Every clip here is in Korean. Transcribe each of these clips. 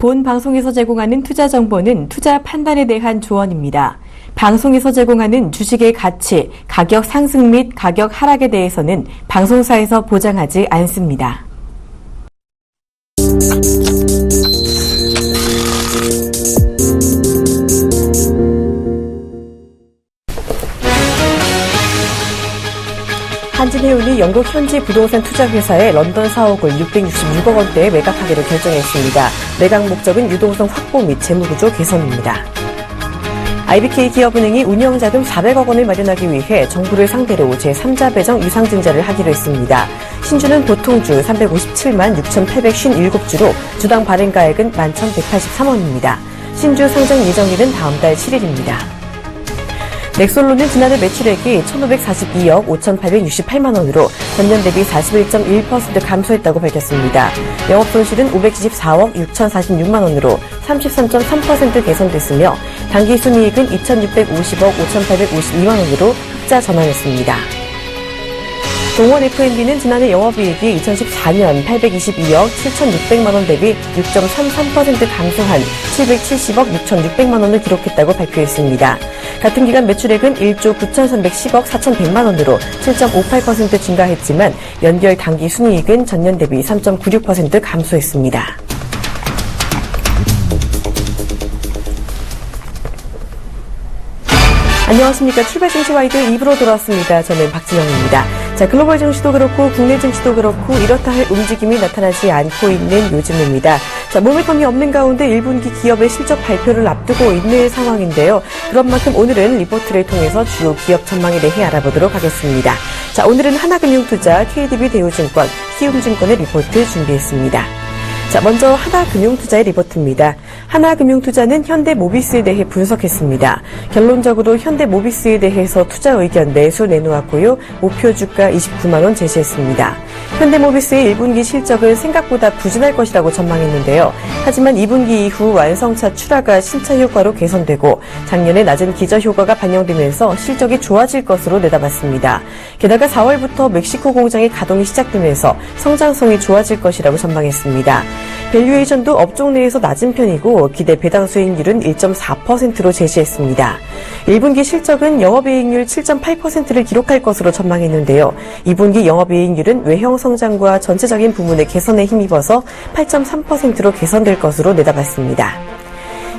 본 방송에서 제공하는 투자 정보는 투자 판단에 대한 조언입니다. 방송에서 제공하는 주식의 가치, 가격 상승 및 가격 하락에 대해서는 방송사에서 보장하지 않습니다. 한진해운이 영국 현지 부동산 투자회사의 런던 사옥을 666억 원대에 매각하기로 결정했습니다. 매각 목적은 유동성 확보 및 재무구조 개선입니다. IBK 기업은행이 운영자금 400억 원을 마련하기 위해 정부를 상대로 제3자 배정 유상증자를 하기로 했습니다. 신주는 보통주 357만 6,857주로 주당 발행가액은 11,183원입니다. 신주 상장 예정일은 다음 달 7일입니다. 넥솔로는 지난해 매출액이 1,542억 5,868만 원으로 전년 대비 41.1% 감소했다고 밝혔습니다. 영업손실은 574억 6,046만 원으로 33.3% 개선됐으며 당기순이익은 2,650억 5,852만 원으로 흑자 전환했습니다. 동원 F&B는 지난해 영업이익이 2014년 822억 7,600만 원 대비 6.33% 감소한 770억 6,600만 원을 기록했다고 발표했습니다. 같은 기간 매출액은 1조 9,310억 4,100만 원으로 7.58% 증가했지만 연결 당기 순이익은 전년 대비 3.96% 감소했습니다. 안녕하십니까. 출발 증시 와이드 2부로 돌아왔습니다. 저는 박진영입니다. 자, 글로벌 증시도 그렇고 국내 증시도 그렇고 이렇다 할 움직임이 나타나지 않고 있는 요즘입니다. 자, 모멘텀이 없는 가운데 1분기 기업의 실적 발표를 앞두고 있는 상황인데요. 그런 만큼 오늘은 리포트를 통해서 주요 기업 전망에 대해 알아보도록 하겠습니다. 자, 오늘은 하나금융투자, KDB대우증권, 키움증권의 리포트 준비했습니다. 자, 먼저 하나금융투자의 리포트입니다. 하나금융투자는 현대모비스에 대해 분석했습니다. 결론적으로 현대모비스에 대해서 투자 의견 내수 내놓았고요. 목표 주가 29만 원 제시했습니다. 현대모비스의 1분기 실적은 생각보다 부진할 것이라고 전망했는데요. 하지만 2분기 이후 완성차 출하가 신차 효과로 개선되고 작년에 낮은 기저 효과가 반영되면서 실적이 좋아질 것으로 내다봤습니다. 게다가 4월부터 멕시코 공장의 가동이 시작되면서 성장성이 좋아질 것이라고 전망했습니다. 밸류에이션도 업종 내에서 낮은 편이고 기대 배당 수익률은 1.4%로 제시했습니다. 1분기 실적은 영업이익률 7.8%를 기록할 것으로 전망했는데요. 2분기 영업이익률은 외형 성장과 전체적인 부문의 개선에 힘입어서 8.3%로 개선될 것으로 내다봤습니다.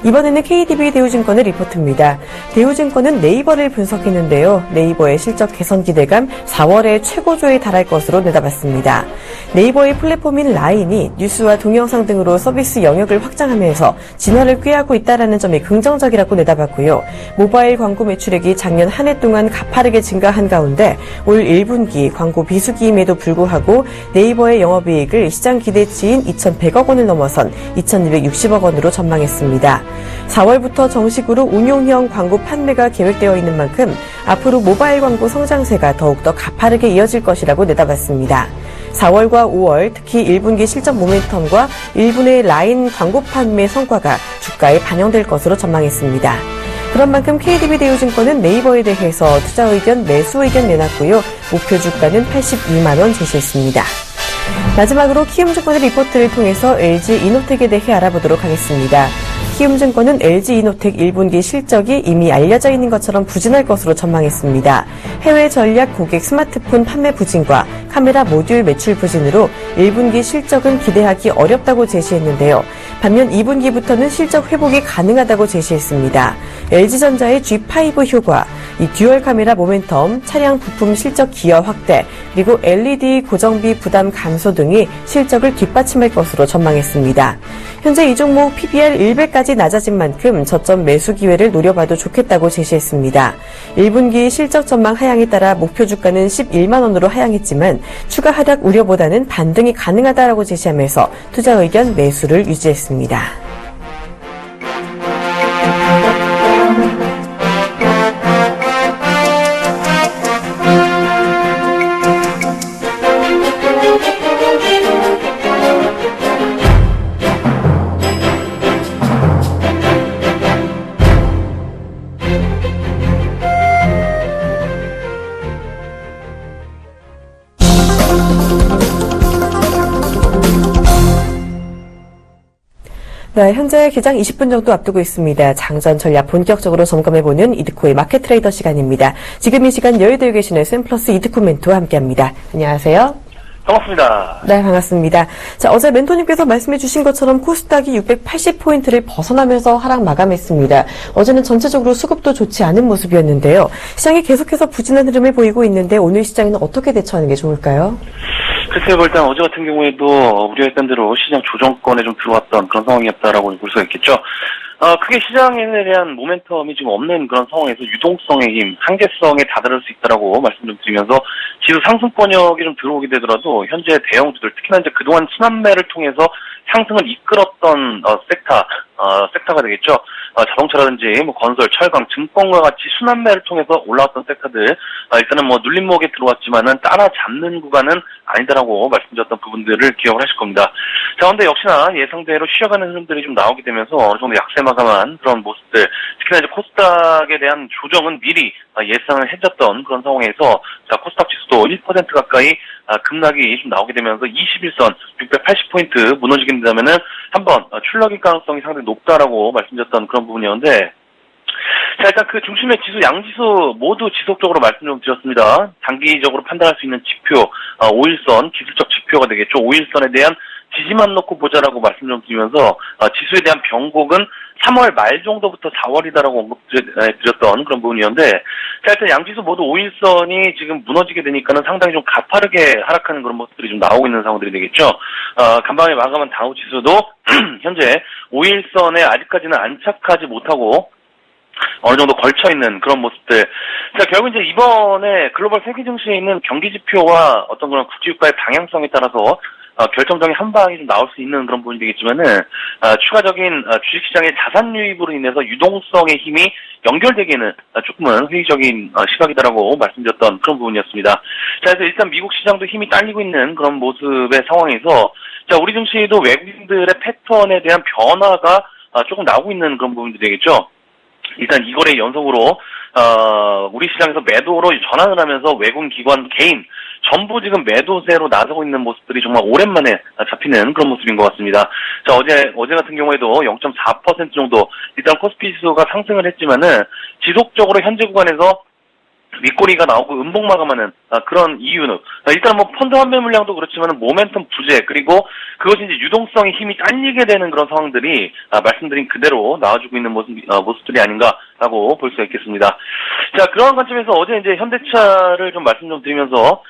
이번에는 KDB대우증권의 리포트입니다. 대우증권은 네이버를 분석했는데요. 네이버의 실적 개선 기대감 4월에 최고조에 달할 것으로 내다봤습니다. 네이버의 플랫폼인 라인이 뉴스와 동영상 등으로 서비스 영역을 확장하면서 진화를 꾀하고 있다는 점이 긍정적이라고 내다봤고요. 모바일 광고 매출액이 작년 한 해 동안 가파르게 증가한 가운데 올 1분기 광고 비수기임에도 불구하고 네이버의 영업이익을 시장 기대치인 2,100억 원을 넘어선 2,260억 원으로 전망했습니다. 4월부터 정식으로 운용형 광고 판매가 계획되어 있는 만큼 앞으로 모바일 광고 성장세가 더욱더 가파르게 이어질 것이라고 내다봤습니다. 4월과 5월 특히 1분기 실적 모멘텀과 1분의 라인 광고 판매 성과가 주가에 반영될 것으로 전망했습니다. 그런 만큼 KDB대우증권은 네이버에 대해서 투자 의견, 매수 의견 내놨고요. 목표 주가는 82만 원 제시했습니다. 마지막으로 키움증권의 리포트를 통해서 LG이노텍에 대해 알아보도록 하겠습니다. 키움증권은 LG이노텍 1분기 실적이 이미 알려져 있는 것처럼 부진할 것으로 전망했습니다. 해외 전략 고객 스마트폰 판매 부진과 카메라 모듈 매출 부진으로 1분기 실적은 기대하기 어렵다고 제시했는데요. 반면 2분기부터는 실적 회복이 가능하다고 제시했습니다. LG전자의 G5 효과, 이 듀얼 카메라 모멘텀, 차량 부품 실적 기여 확대, 그리고 LED 고정비 부담 감소 등이 실적을 뒷받침할 것으로 전망했습니다. 현재 이 종목 PBR 1배까지 낮아진 만큼 저점 매수 기회를 노려봐도 좋겠다고 제시했습니다. 1분기 실적 전망 하향에 따라 목표 주가는 11만 원으로 하향했지만 추가 하락 우려보다는 반등이 가능하다라고 제시하면서 투자 의견 매수를 유지했습니다. 네, 현재 기장 20분 정도 앞두고 있습니다. 장전 전략 본격적으로 점검해보는 이드코의 마켓 트레이더 시간입니다. 지금 이 시간 여의도에 계시는 샘플러스 이드코 멘토와 함께합니다. 안녕하세요. 반갑습니다. 네, 반갑습니다. 자, 어제 멘토님께서 말씀해 주신 것처럼 코스닥이 680포인트를 벗어나면서 하락 마감했습니다. 어제는 전체적으로 수급도 좋지 않은 모습이었는데요. 시장이 계속해서 부진한 흐름을 보이고 있는데 오늘 시장에는 어떻게 대처하는 게 좋을까요? 글쎄요, 일단 어제 같은 경우에도 우려했던 대로 시장 조정권에 좀 들어왔던 그런 상황이었다라고 볼 수가 있겠죠. 크게 시장에 대한 모멘텀이 지금 없는 그런 상황에서 유동성의 힘, 한계성에 다다를 수 있다라고 말씀 좀 드리면서 지수 상승권역이 좀 들어오게 되더라도 현재 대형주들, 특히나 이제 그동안 순환매를 통해서 상승을 이끌었던 섹터가 되겠죠. 자동차라든지 뭐 건설, 철강, 증권과 같이 순환매를 통해서 올라왔던 섹터들, 일단은 뭐 눌림목에 들어왔지만은 따라잡는 구간은 아니다라고 말씀드렸던 부분들을 기억을 하실 겁니다. 자, 근데 역시나 예상대로 쉬어가는 흐름들이 좀 나오게 되면서 어느 정도 약세 마감한 그런 모습들, 특히나 이제 코스닥에 대한 조정은 미리 예상을 해줬던 그런 상황에서 자, 코스닥 지수도 1% 가까이 급락이 좀 나오게 되면서 21선 680포인트 무너지게 된다면은 한번 출렁일 가능성이 상당히 높다라고 말씀드렸던 그런 부분이었는데, 자, 일단 그 중심의 지수, 양지수 모두 지속적으로 말씀 좀 드렸습니다. 단기적으로 판단할 수 있는 지표, 5일선 기술적 지표가 되겠죠. 5일선에 대한 지지만 놓고 보자라고 말씀 좀 드리면서 지수에 대한 변곡은 3월 말 정도부터 4월이다라고 언급드렸던 그런 부분이었는데, 자, 일단 양지수 모두 5일선이 지금 무너지게 되니까는 상당히 좀 가파르게 하락하는 그런 모습들이 좀 나오고 있는 상황들이 되겠죠. 간밤에 마감한 다우 지수도 현재 5일선에 아직까지는 안착하지 못하고 어느 정도 걸쳐있는 그런 모습들. 자, 결국 이제 이번에 글로벌 세계 증시에 있는 경기 지표와 어떤 그런 국제유가의 방향성에 따라서 결정적인 한 방이 좀 나올 수 있는 그런 부분이 되겠지만은, 추가적인 주식시장의 자산 유입으로 인해서 유동성의 힘이 연결되기에는 조금은 회의적인 시각이다라고 말씀드렸던 그런 부분이었습니다. 자, 그래서 일단 미국 시장도 힘이 딸리고 있는 그런 모습의 상황에서, 자, 우리 증시도 외국인들의 패턴에 대한 변화가 조금 나오고 있는 그런 부분이 되겠죠. 일단 이거래 연속으로 우리 시장에서 매도로 전환을 하면서 외국인 기관 개인 전부 지금 매도세로 나서고 있는 모습들이 정말 오랜만에 잡히는 그런 모습인 것 같습니다. 자, 어제 같은 경우에도 0.4% 정도 일단 코스피 지수가 상승을 했지만은 지속적으로 현재 구간에서 윗꼬리가 나오고 음봉 마감하는 그런 이유는 일단 뭐 펀드 환매 물량도 그렇지만 모멘텀 부재, 그리고 그것이 이제 유동성의 힘이 딸리게 되는 그런 상황들이 말씀드린 그대로 나와주고 있는 모습들이 아닌가라고 볼 수가 있겠습니다. 자, 그러한 관점에서 어제 이제 현대차를 좀 말씀 좀 드리면서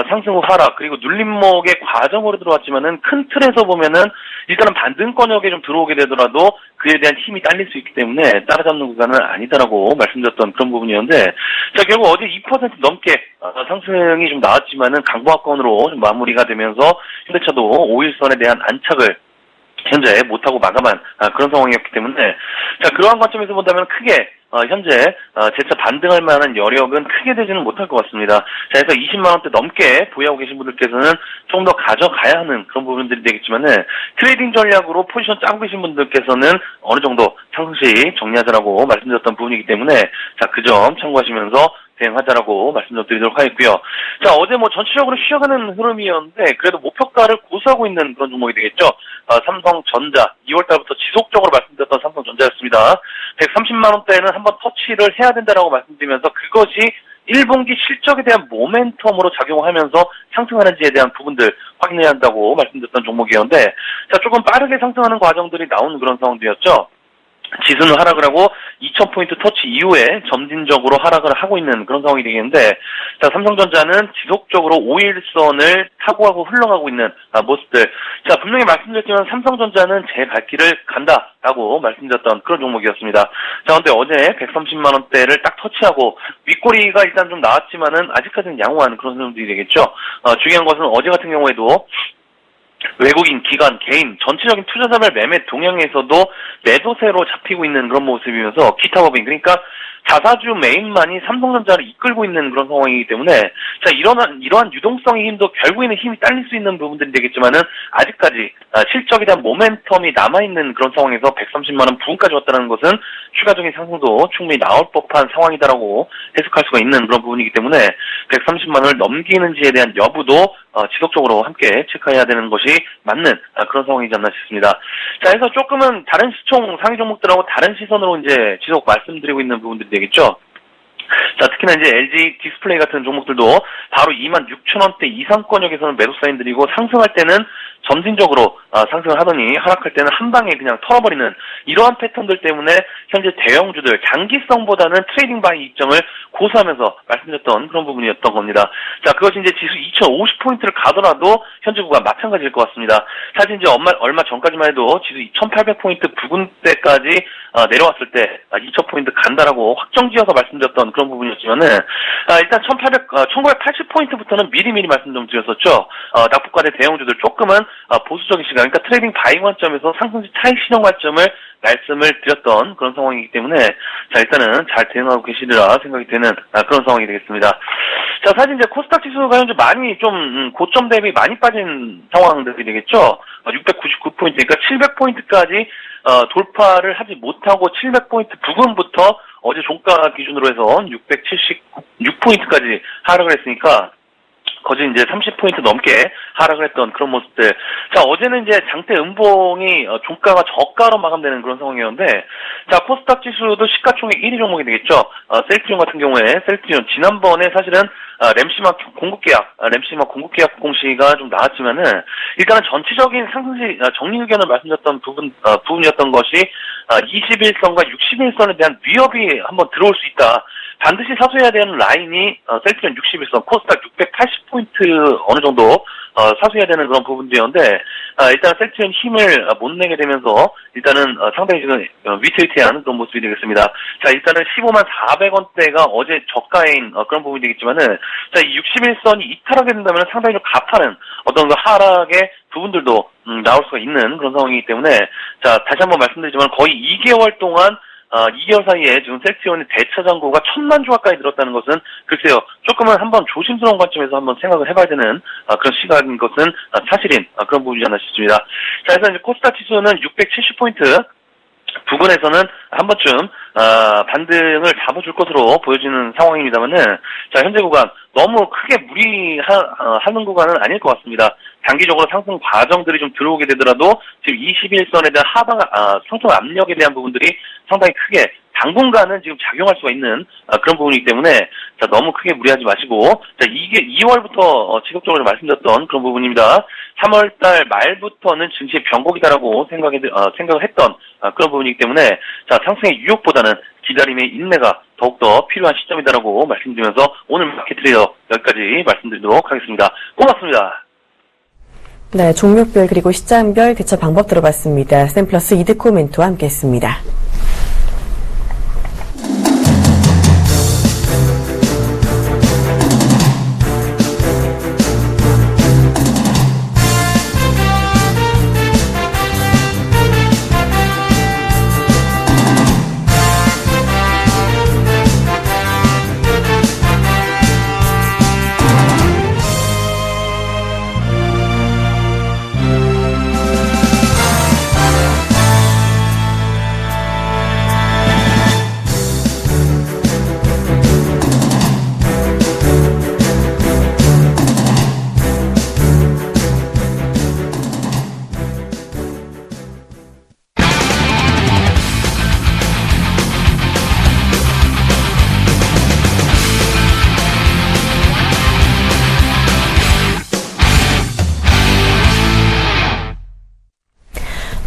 상승 후 하락, 그리고 눌림목의 과정으로 들어왔지만은 큰 틀에서 보면은 일단은 반등권역에 좀 들어오게 되더라도 그에 대한 힘이 딸릴 수 있기 때문에 따라잡는 구간은 아니다라고 말씀드렸던 그런 부분이었는데, 자, 결국 어제 2% 넘게 상승이 좀 나왔지만은 강보합권으로 좀 마무리가 되면서 현대차도 5일선에 대한 안착을 현재 못하고 마감한 그런 상황이었기 때문에, 자, 그러한 관점에서 본다면 크게 현재 재차 반등할 만한 여력은 크게 되지는 못할 것 같습니다. 자, 그래서 20만원대 넘게 보유하고 계신 분들께서는 조금 더 가져가야 하는 그런 부분들이 되겠지만은, 트레이딩 전략으로 포지션 짜고 계신 분들께서는 어느 정도 상승시 정리하자라고 말씀드렸던 부분이기 때문에, 자, 그 점 참고하시면서 대응하자라고 말씀 좀 드리도록 하겠고요. 자, 어제 뭐 전체적으로 쉬어가는 흐름이었는데 그래도 목표가를 고수하고 있는 그런 종목이 되겠죠. 삼성전자, 2월달부터 지속적으로 말씀드렸던 삼성전자였습니다. 130만원대는 한번 터치를 해야 된다라고 말씀드리면서 그것이 1분기 실적에 대한 모멘텀으로 작용하면서 상승하는지에 대한 부분들 확인해야 한다고 말씀드렸던 종목이었는데, 자, 조금 빠르게 상승하는 과정들이 나오는 그런 상황들이었죠. 지수는 하락을 하고 2000포인트 터치 이후에 점진적으로 하락을 하고 있는 그런 상황이 되겠는데, 자, 삼성전자는 지속적으로 5일선을 타고하고 흘러가고 있는 모습들. 자, 분명히 말씀드렸지만 삼성전자는 제 갈 길을 간다라고 말씀드렸던 그런 종목이었습니다. 자, 근데 어제 130만원대를 딱 터치하고 윗꼬리가 일단 좀 나왔지만은 아직까지는 양호한 그런 흐름들이 되겠죠. 중요한 것은 어제 같은 경우에도 외국인, 기관, 개인, 전체적인 투자자별 매매 동향에서도 매도세로 잡히고 있는 그런 모습이면서 기타 법인, 그러니까 자사주 메인만이 삼성전자를 이끌고 있는 그런 상황이기 때문에, 자, 이러한 유동성의 힘도 결국에는 힘이 딸릴 수 있는 부분들이 되겠지만은 아직까지 실적에 대한 모멘텀이 남아있는 그런 상황에서 130만원 부근까지 왔다는 것은 추가적인 상승도 충분히 나올 법한 상황이다라고 해석할 수가 있는 그런 부분이기 때문에 130만 원을 넘기는지에 대한 여부도 지속적으로 함께 체크해야 되는 것이 맞는 그런 상황이지 않나 싶습니다. 자, 그래서 조금은 다른 시총 상위 종목들하고 다른 시선으로 이제 지속 말씀드리고 있는 부분들이 되겠죠. 자, 특히나 이제 LG 디스플레이 같은 종목들도 바로 26,000원대 이상권역에서는 매도 사인들이고 상승할 때는 점진적으로 상승을 하더니 하락할 때는 한 방에 그냥 털어버리는 이러한 패턴들 때문에 현재 대형주들 장기성보다는 트레이딩 바이 입장을 고수하면서 말씀드렸던 그런 부분이었던 겁니다. 자, 그것이 이제 지수 2,050포인트를 가더라도 현재 구간 마찬가지일 것 같습니다. 사실 이제 얼마 전까지만 해도 지수 2,800포인트 부근대까지 내려왔을 때 2,000포인트 간다라고 확정지어서 말씀드렸던 그런 부분이었지만은 일단 1980포인트부터는 미리미리 말씀 좀 드렸었죠. 낙폭과대 대형주들 조금은 보수적인 시각, 그러니까 트레이딩 바이 관점에서 상승시 차익 실현 관점을 말씀을 드렸던 그런 상황이기 때문에 자, 일단은 잘 대응하고 계시리라 생각이 되는 그런 상황이 되겠습니다. 자, 사실 이제 코스닥 지수가 현재 많이 좀 고점 대비 많이 빠진 상황들이 되겠죠. 699포인트, 그러니까 700포인트까지 돌파를 하지 못하고 700포인트 부근부터 어제 종가 기준으로 해서 676포인트까지 하락을 했으니까 거의 이제 30포인트 넘게 하락을 했던 그런 모습들. 자, 어제는 이제 장대 음봉이 종가가 저가로 마감되는 그런 상황이었는데, 자, 코스닥 지수도 시가총액 1위 종목이 되겠죠. 셀트리온 같은 경우에, 셀트리온 지난번에 사실은 램시마 공급계약 공시가 좀 나왔지만은, 일단은 전체적인 상승시 정리 의견을 말씀드렸던 부분이었던 것이 21선과 61선에 대한 위협이 한번 들어올 수 있다. 반드시 사수해야 되는 라인이 셀트리온 61선, 코스닥 680포인트 어느 정도 사수해야 되는 그런 부분들이었는데 일단 셀트리온 힘을 못 내게 되면서 일단은 상당히 지금 위태위태한 그런 모습이 되겠습니다. 자, 일단은 15만 400원대가 어제 저가인 그런 부분이 되겠지만은 자, 이 61선이 이탈하게 된다면 상당히 좀 가파른 어떤 그 하락의 부분들도 나올 수가 있는 그런 상황이기 때문에 자, 다시 한번 말씀드리지만 거의 2개월 동안 2개월 사이에 지금 셀트리온의 대차 잔고가 1,000만 주 가까이 늘었다는 것은 글쎄요, 조금은 한번 조심스러운 관점에서 한번 생각을 해봐야 되는 그런 시각인 것은 사실인 그런 부분이지 않나 싶습니다. 자, 그래서 이제 코스닥 지수는 670포인트 부근에서는 한 번쯤 반등을 잡아줄 것으로 보여지는 상황입니다만은 자, 현재 구간 너무 크게 무리하는 구간은 아닐 것 같습니다. 단기적으로 상승 과정들이 좀 들어오게 되더라도 지금 21선에 대한 상승 압력에 대한 부분들이 상당히 크게 당분간은 지금 작용할 수가 있는 그런 부분이기 때문에 자, 너무 크게 무리하지 마시고 자, 이게 2월부터 지속적으로 말씀드렸던 그런 부분입니다. 3월달 말부터는 증시의 변곡이다라고 생각을 했던 그런 부분이기 때문에 자, 상승의 유혹보다는 기다림의 인내가 더욱더 필요한 시점이다라고 말씀드리면서 오늘 마켓 트레이더 여기까지 말씀드리도록 하겠습니다. 고맙습니다. 네, 종목별 그리고 시장별 대처 방법 들어봤습니다. 샘플러스 이드코 멘토와 함께했습니다.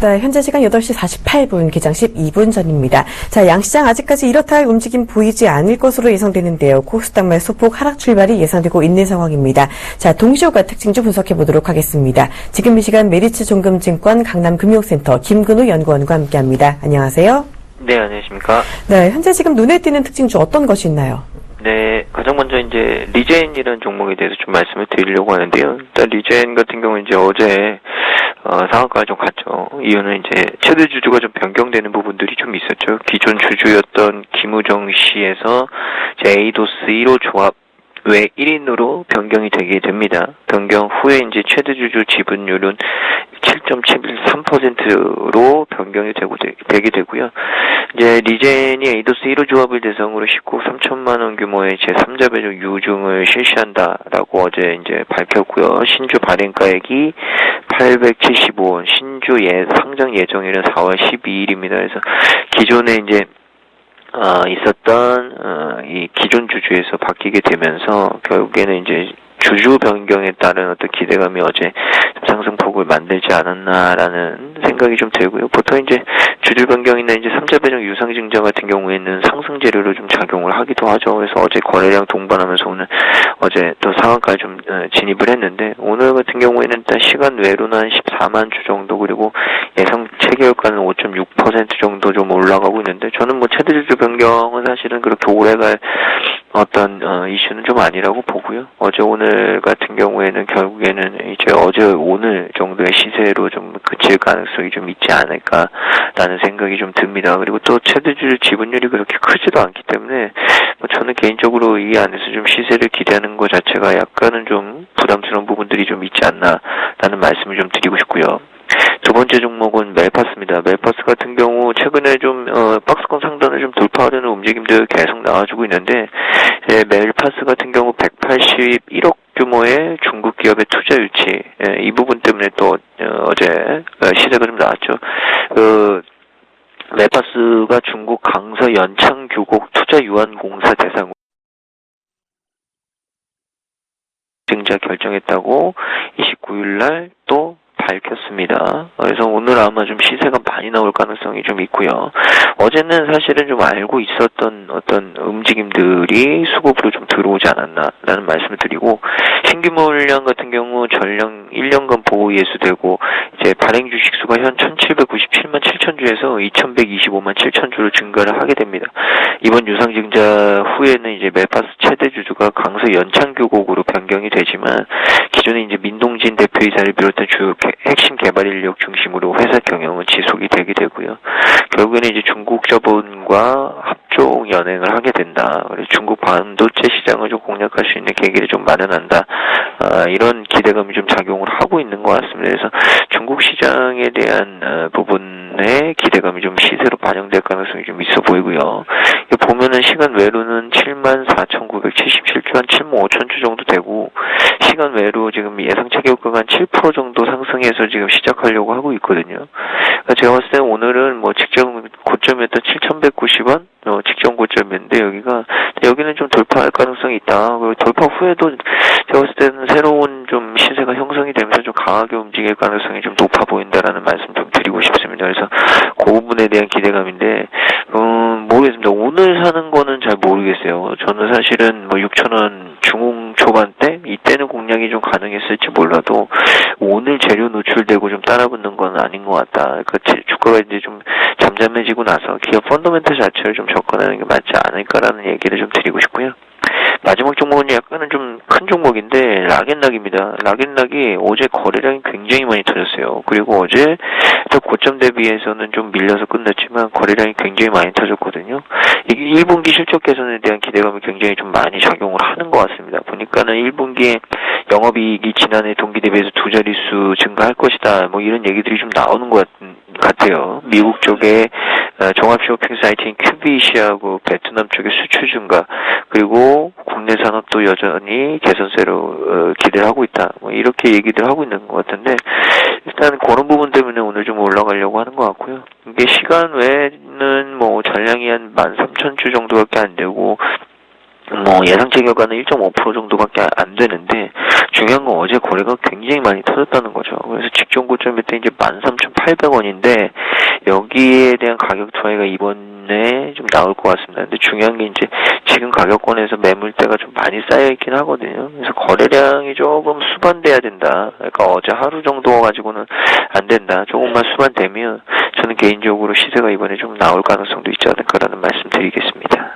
네, 현재 시간 8시 48분, 기장 12분 전입니다. 자, 양시장 아직까지 이렇다 할 움직임 보이지 않을 것으로 예상되는데요. 코스닥 소폭 하락 출발이 예상되고 있는 상황입니다. 자, 동시효과 특징 좀 분석해 보도록 하겠습니다. 지금 이 시간 메리츠 종금증권 강남금융센터 김근우 연구원과 함께합니다. 안녕하세요. 네, 안녕하십니까. 네, 현재 지금 눈에 띄는 특징 중 어떤 것이 있나요? 네, 가장 먼저 이제 리젠이라는 종목에 대해서 좀 말씀을 드리려고 하는데요. 일단 리젠 같은 경우는 이제 어제 상한가가 좀 갔죠. 이유는 이제 최대 주주가 좀 변경되는 부분들이 좀 있었죠. 기존 주주였던 김우정 씨에서 이제 에이도스 1호 조합 외 1인으로 변경이 되게 됩니다. 변경 후에 이제 최대 주주 지분율은 7.73%로 변경이 되게 되고요. 이제 리젠이 에이도스 1호 조합을 대상으로 19억 3천만 원 규모의 제3자 배정 유증을 실시한다라고 어제 이제 밝혔고요. 신주 발행가액이 875원, 신주 상장 예정일은 4월 12일입니다. 그래서 기존에 이제 있었던 이 기존 주주에서 바뀌게 되면서 결국에는 이제 주주 변경에 따른 어떤 기대감이 어제 좀 상승폭을 만들지 않았나라는 생각이 좀 들고요. 보통 이제 주주 변경이나 이제 3자 배정 유상증자 같은 경우에는 상승 재료로 좀 작용을 하기도 하죠. 그래서 어제 거래량 동반하면서 오늘 어제 또 상한가에 좀 진입을 했는데 오늘 같은 경우에는 일단 시간 외로는 한 14만 주 정도 그리고 예상 체결가는 5.6% 정도 좀 올라가고 있는데 저는 뭐 최대 주주 변경은 사실은 그렇게 오래갈 어떤 이슈는 좀 아니라고 보고요. 어제 오늘 같은 경우에는 결국에는 이제 어제 오늘 정도의 시세로 좀 그칠 가능성이 좀 있지 않을까라는 생각이 좀 듭니다. 그리고 또 최대주주 지분율이 그렇게 크지도 않기 때문에 뭐 저는 개인적으로 이 안에서 좀 시세를 기대하는 것 자체가 약간은 좀 부담스러운 부분들이 좀 있지 않나라는 말씀을 좀 드리고 싶고요. 두 번째 종목은 멜파스입니다. 멜파스 같은 경우 최근에 좀 박스권 상단을 좀 돌파하려는 움직임들 계속 나와주고 있는데 멜파스 같은 경우 181억 규모의 중국 기업의 투자 유치 이 부분 때문에 또 어제 시세가 좀 나왔죠. 멜파스가 중국 강서 연창교곡 투자유한공사 대상으로 증자 결정했다고 29일날 또 밝혔습니다. 그래서 오늘 아마 좀 시세가 많이 나올 가능성이 좀 있고요. 어제는 사실은 좀 알고 있었던 어떤 움직임들이 수급으로 좀 들어오지 않았나라는 말씀을 드리고 신규 물량 같은 경우 전량 1년간 보호 예수되고 이제 발행 주식 수가 현 1,797만 7천 주에서 2,125만 7천 주로 증가를 하게 됩니다. 이번 유상증자 후에는 이제 멜파스 최대 주주가 강서 연창교곡으로 변경이 되지만 기존에 이제 민동진 대표이사를 비롯한 주요 핵심 개발 인력 중심으로 회사 경영은 지속이 되게 되고요. 결국에는 이제 중국 자본과 합종 연행을 하게 된다. 그래서 중국 반도체 시장을 좀 공략할 수 있는 계기를 좀 마련한다. 이런 기대감이 좀 작용을 하고 있는 것 같습니다. 그래서 중국 시장에 대한 부분의 기대감이 좀 시세로 반영될 가능성이 좀 있어 보이고요. 보면은 시간 외로는 74,977주 한 75,000주 정도 되고 시간 외로 지금 예상 체결가가 한 7% 정도 상승해서 지금 시작하려고 하고 있거든요. 그러니까 제가 봤을 때는 오늘은 뭐 직전 고점이었던 7,190원 직전 고점인데 여기는 좀 돌파할 가능성이 있다. 그리고 돌파 후에도 제가 봤을 때는 새로운 좀 시세가 형성이 되면서 좀 강하게 움직일 가능성이 좀 높아 보인다라는 말씀 좀 드리고 싶습니다. 그래서 그 부분에 대한 기대감인데 모르겠습니다. 오늘 사는 거는 잘 모르겠어요. 저는 사실은 뭐 6,000원 중흥 초반대 이때는 공략이 좀 가능했을지 몰라도 오늘 재료 노출되고 좀 따라붙는 건 아닌 것 같다. 그 주가가 이제 좀 잠잠해지고 나서 기업 펀더멘털 자체를 좀 접근하는 게 맞지 않을까라는 얘기를 좀 드리고 싶고요. 마지막 종목은 약간은 좀 큰 종목인데 락앤락입니다. 락앤락이 어제 거래량이 굉장히 많이 터졌어요. 그리고 어제 또 고점 대비해서는 좀 밀려서 끝났지만 거래량이 굉장히 많이 터졌거든요. 이게 1분기 실적 개선에 대한 기대감이 굉장히 좀 많이 작용을 하는 것 같습니다. 보니까는 1분기에 영업이익이 지난해 동기 대비해서 2자릿수 증가할 것이다. 뭐 이런 얘기들이 좀 나오는 것 같아요. 미국 쪽에 종합 쇼핑 사이트인 큐비시하고 베트남 쪽의 수출 증가 그리고 국내 산업도 여전히 개선세로 기대를 하고 있다. 뭐 이렇게 얘기들 하고 있는 것 같은데 일단 그런 부분 때문에 오늘 좀 올라가려고 하는 것 같고요. 이게 시간 외에는 뭐 전량이 한 13,000주 정도밖에 안 되고 뭐 예상 체결가는 1.5% 정도밖에 안 되는데 중요한 건 어제 거래가 굉장히 많이 터졌다는 거죠. 그래서 직전 고점일 때 이제 13,800원인데 여기에 대한 가격 투하가 이번에 좀 나올 것 같습니다. 근데 중요한 게 이제 지금 가격권에서 매물대가 좀 많이 쌓여 있긴 하거든요. 그래서 거래량이 조금 수반돼야 된다. 그러니까 어제 하루 정도 가지고는 안 된다. 조금만 수반되면 저는 개인적으로 시세가 이번에 좀 나올 가능성도 있지 않을까라는 말씀 드리겠습니다.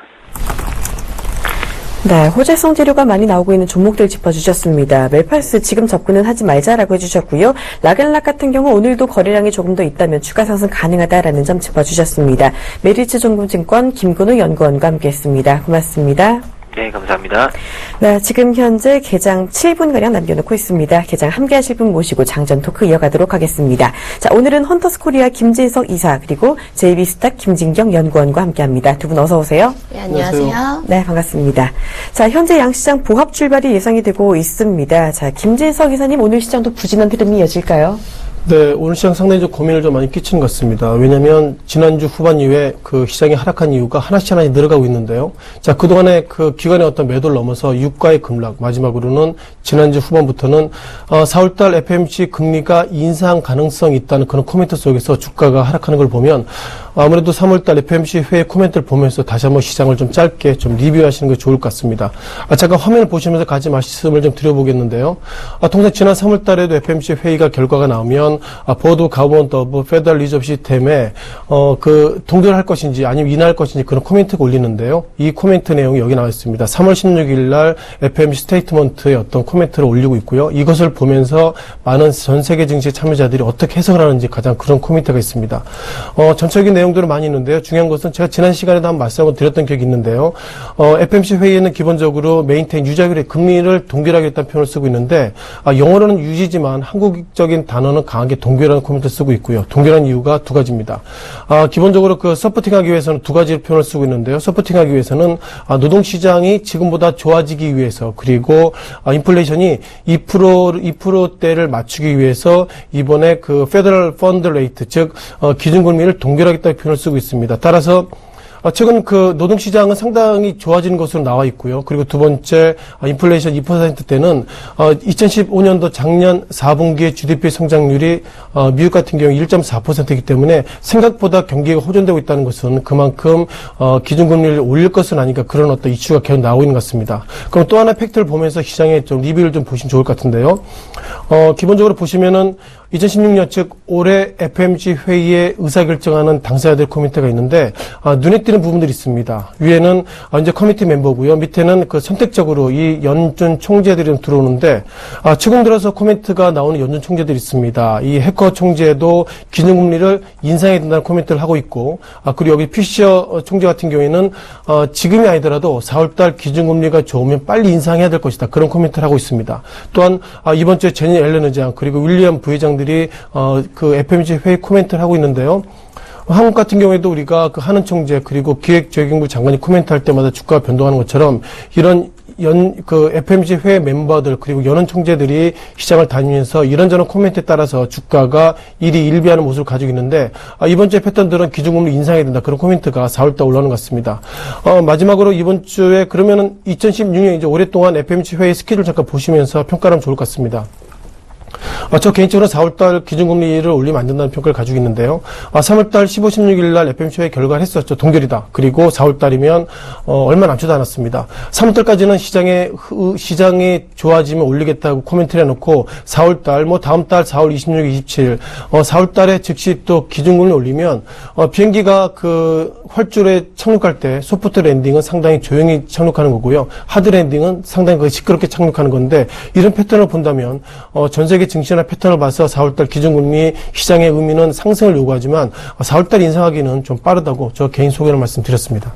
네, 호재성 재료가 많이 나오고 있는 종목들 짚어주셨습니다. 멜파스 지금 접근은 하지 말자라고 해주셨고요. 락앤락 같은 경우 오늘도 거래량이 조금 더 있다면 추가 상승 가능하다라는 점 짚어주셨습니다. 메리츠 종금증권 김근우 연구원과 함께했습니다. 고맙습니다. 네, 감사합니다. 네, 지금 현재 개장 7분가량 남겨놓고 있습니다. 개장 함께 하실 분 모시고 장전 토크 이어가도록 하겠습니다. 자, 오늘은 헌터스 코리아 김진석 이사 그리고 JB스탁 김진경 연구원과 함께합니다. 두 분 어서 오세요. 네, 안녕하세요. 네, 반갑습니다. 자, 현재 양시장 보합 출발이 예상이 되고 있습니다. 자, 김진석 이사님 오늘 시장도 부진한 흐름이 이어질까요? 네, 오늘 시장 상당히 좀 고민을 좀 많이 끼치는 것 같습니다. 왜냐하면 지난주 후반 이후에 그 시장이 하락한 이유가 하나씩 늘어가고 있는데요. 자, 그동안에 그 기관의 어떤 매도를 넘어서 유가의 급락, 마지막으로는 지난주 후반부터는 4월달 FOMC 금리가 인상 가능성이 있다는 그런 코멘트 속에서 주가가 하락하는 걸 보면 아무래도 3월달 FOMC 회의 코멘트를 보면서 다시 한번 시장을 좀 짧게 좀 리뷰하시는 게 좋을 것 같습니다. 잠깐 화면을 보시면서 같이 말씀을 좀 드려보겠는데요. 통상 지난 3월달에도 FOMC 회의가 결과가 나오면 보드 가버먼트 오브 페더럴 리저브 시스템에 그 동결할 것인지 아니면 인하할 것인지 그런 코멘트가 올리는데요. 이 코멘트 내용이 여기 나와 있습니다. 3월 16일 날 FOMC 스테이트먼트의 어떤 코멘트를 올리고 있고요. 이것을 보면서 많은 전 세계 증시 참여자들이 어떻게 해석을 하는지 가장 그런 코멘트가 있습니다. 전체적인 내용들은 많이 있는데요. 중요한 것은 제가 지난 시간에도 한번 말씀을 드렸던 기억이 있는데요. FOMC 회의에는 기본적으로 메인테인 유지하기로 금리를 동결하겠다는 표현을 쓰고 있는데 영어로는 유지지만 한국적인 단어는 강하게 동결하는 코멘트를 쓰고 있고요. 동결한 이유가 두 가지입니다. 기본적으로 그 서포팅하기 위해서는 두 가지 표현을 쓰고 있는데요. 서포팅하기 위해서는 노동시장이 지금보다 좋아지기 위해서 그리고 인플레이션이 2%대를 맞추기 위해서 이번에 그 페더럴 펀드 레이트 즉 기준금리를 동결하겠다는 표현을 쓰고 있습니다. 따라서 최근 그 노동시장은 상당히 좋아지는 것으로 나와 있고요. 그리고 두 번째, 인플레이션 2%대는 2015년도 작년 4분기의 GDP 성장률이 미국 같은 경우 1.4%이기 때문에 생각보다 경기가 호전되고 있다는 것은 그만큼 기준금리를 올릴 것은 아니까 그런 어떤 이슈가 계속 나오고 있는 것 같습니다. 그럼 또 하나의 팩트를 보면서 시장의 좀 리뷰를 좀 보시면 좋을 것 같은데요. 기본적으로 보시면은 2016년 즉 올해 FOMC 회의에 의사결정하는 당사자들 코미티가 있는데 눈에 띄는 부분들이 있습니다. 위에는 이제 커미티 멤버고요. 밑에는 그 선택적으로 이 연준 총재들이 좀 들어오는데 최근 들어서 코멘트가 나오는 연준 총재들이 있습니다. 이 해커 총재도 기준금리를 인상해야 된다는 코멘트를 하고 있고 그리고 여기 피셔 총재 같은 경우에는 지금이 아니더라도 4월달 기준금리가 좋으면 빨리 인상해야 될 것이다. 그런 코멘트를 하고 있습니다. 또한 이번 주에 제니 앨런 의장 그리고 윌리엄 부회장들이 그 FOMC 회의 코멘트를 하고 있는데요. 한국 같은 경우에도 우리가 그 한은 총재 그리고 기획재정부 장관이 코멘트할 때마다 주가가 변동하는 것처럼 이런 그 FOMC 회의 멤버들 그리고 연은 총재들이 시장을 다니면서 이런저런 코멘트에 따라서 주가가 일희일비하는 모습을 가지고 있는데 이번 주에 패턴들은 기준금리 인상해야 된다 그런 코멘트가 4월달 올라오는 것 같습니다. 마지막으로 이번 주에 그러면은 2016년 이제 오랫동안 FOMC 회의 스케줄 잠깐 보시면서 평가하면 좋을 것 같습니다. 저 개인적으로 4월달 기준금리를 올리면 안 된다는 평가를 가지고 있는데요. 3월달 15, 16일 날 FOMC 회의 결과를 했었죠. 동결이다. 그리고 4월달이면 얼마 남지도 않았습니다. 3월달까지는 시장이 좋아지면 올리겠다고 코멘트를 해놓고 4월달 다음 달 4월 26, 27 4월달에 즉시 또 기준금리 올리면 비행기가 그 활주로에 착륙할 때 소프트 랜딩은 상당히 조용히 착륙하는 거고요. 하드 랜딩은 상당히 시끄럽게 착륙하는 건데 이런 패턴을 본다면 전 세계 증시나 패턴을 봐서 4월달 기준금리 시장의 의미는 상승을 요구하지만 4월달 인상하기는 좀 빠르다고 저 개인 소견을 말씀드렸습니다.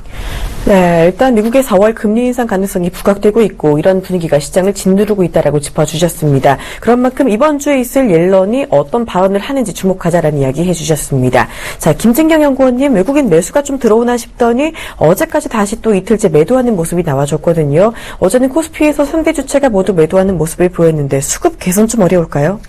네, 일단 미국의 4월 금리 인상 가능성이 부각되고 있고 이런 분위기가 시장을 짓누르고 있다라고 짚어주셨습니다. 그런 만큼 이번 주에 있을 옐런이 어떤 발언을 하는지 주목하자라는 이야기 해주셨습니다. 자, 김진경 연구원님 외국인 매수가 좀 들어오나 싶더니 어제까지 다시 또 이틀째 매도하는 모습이 나와줬거든요. 어제는 코스피에서 3대 주체가 모두 매도하는 모습을 보였는데 수급 개선 좀 어려울까요?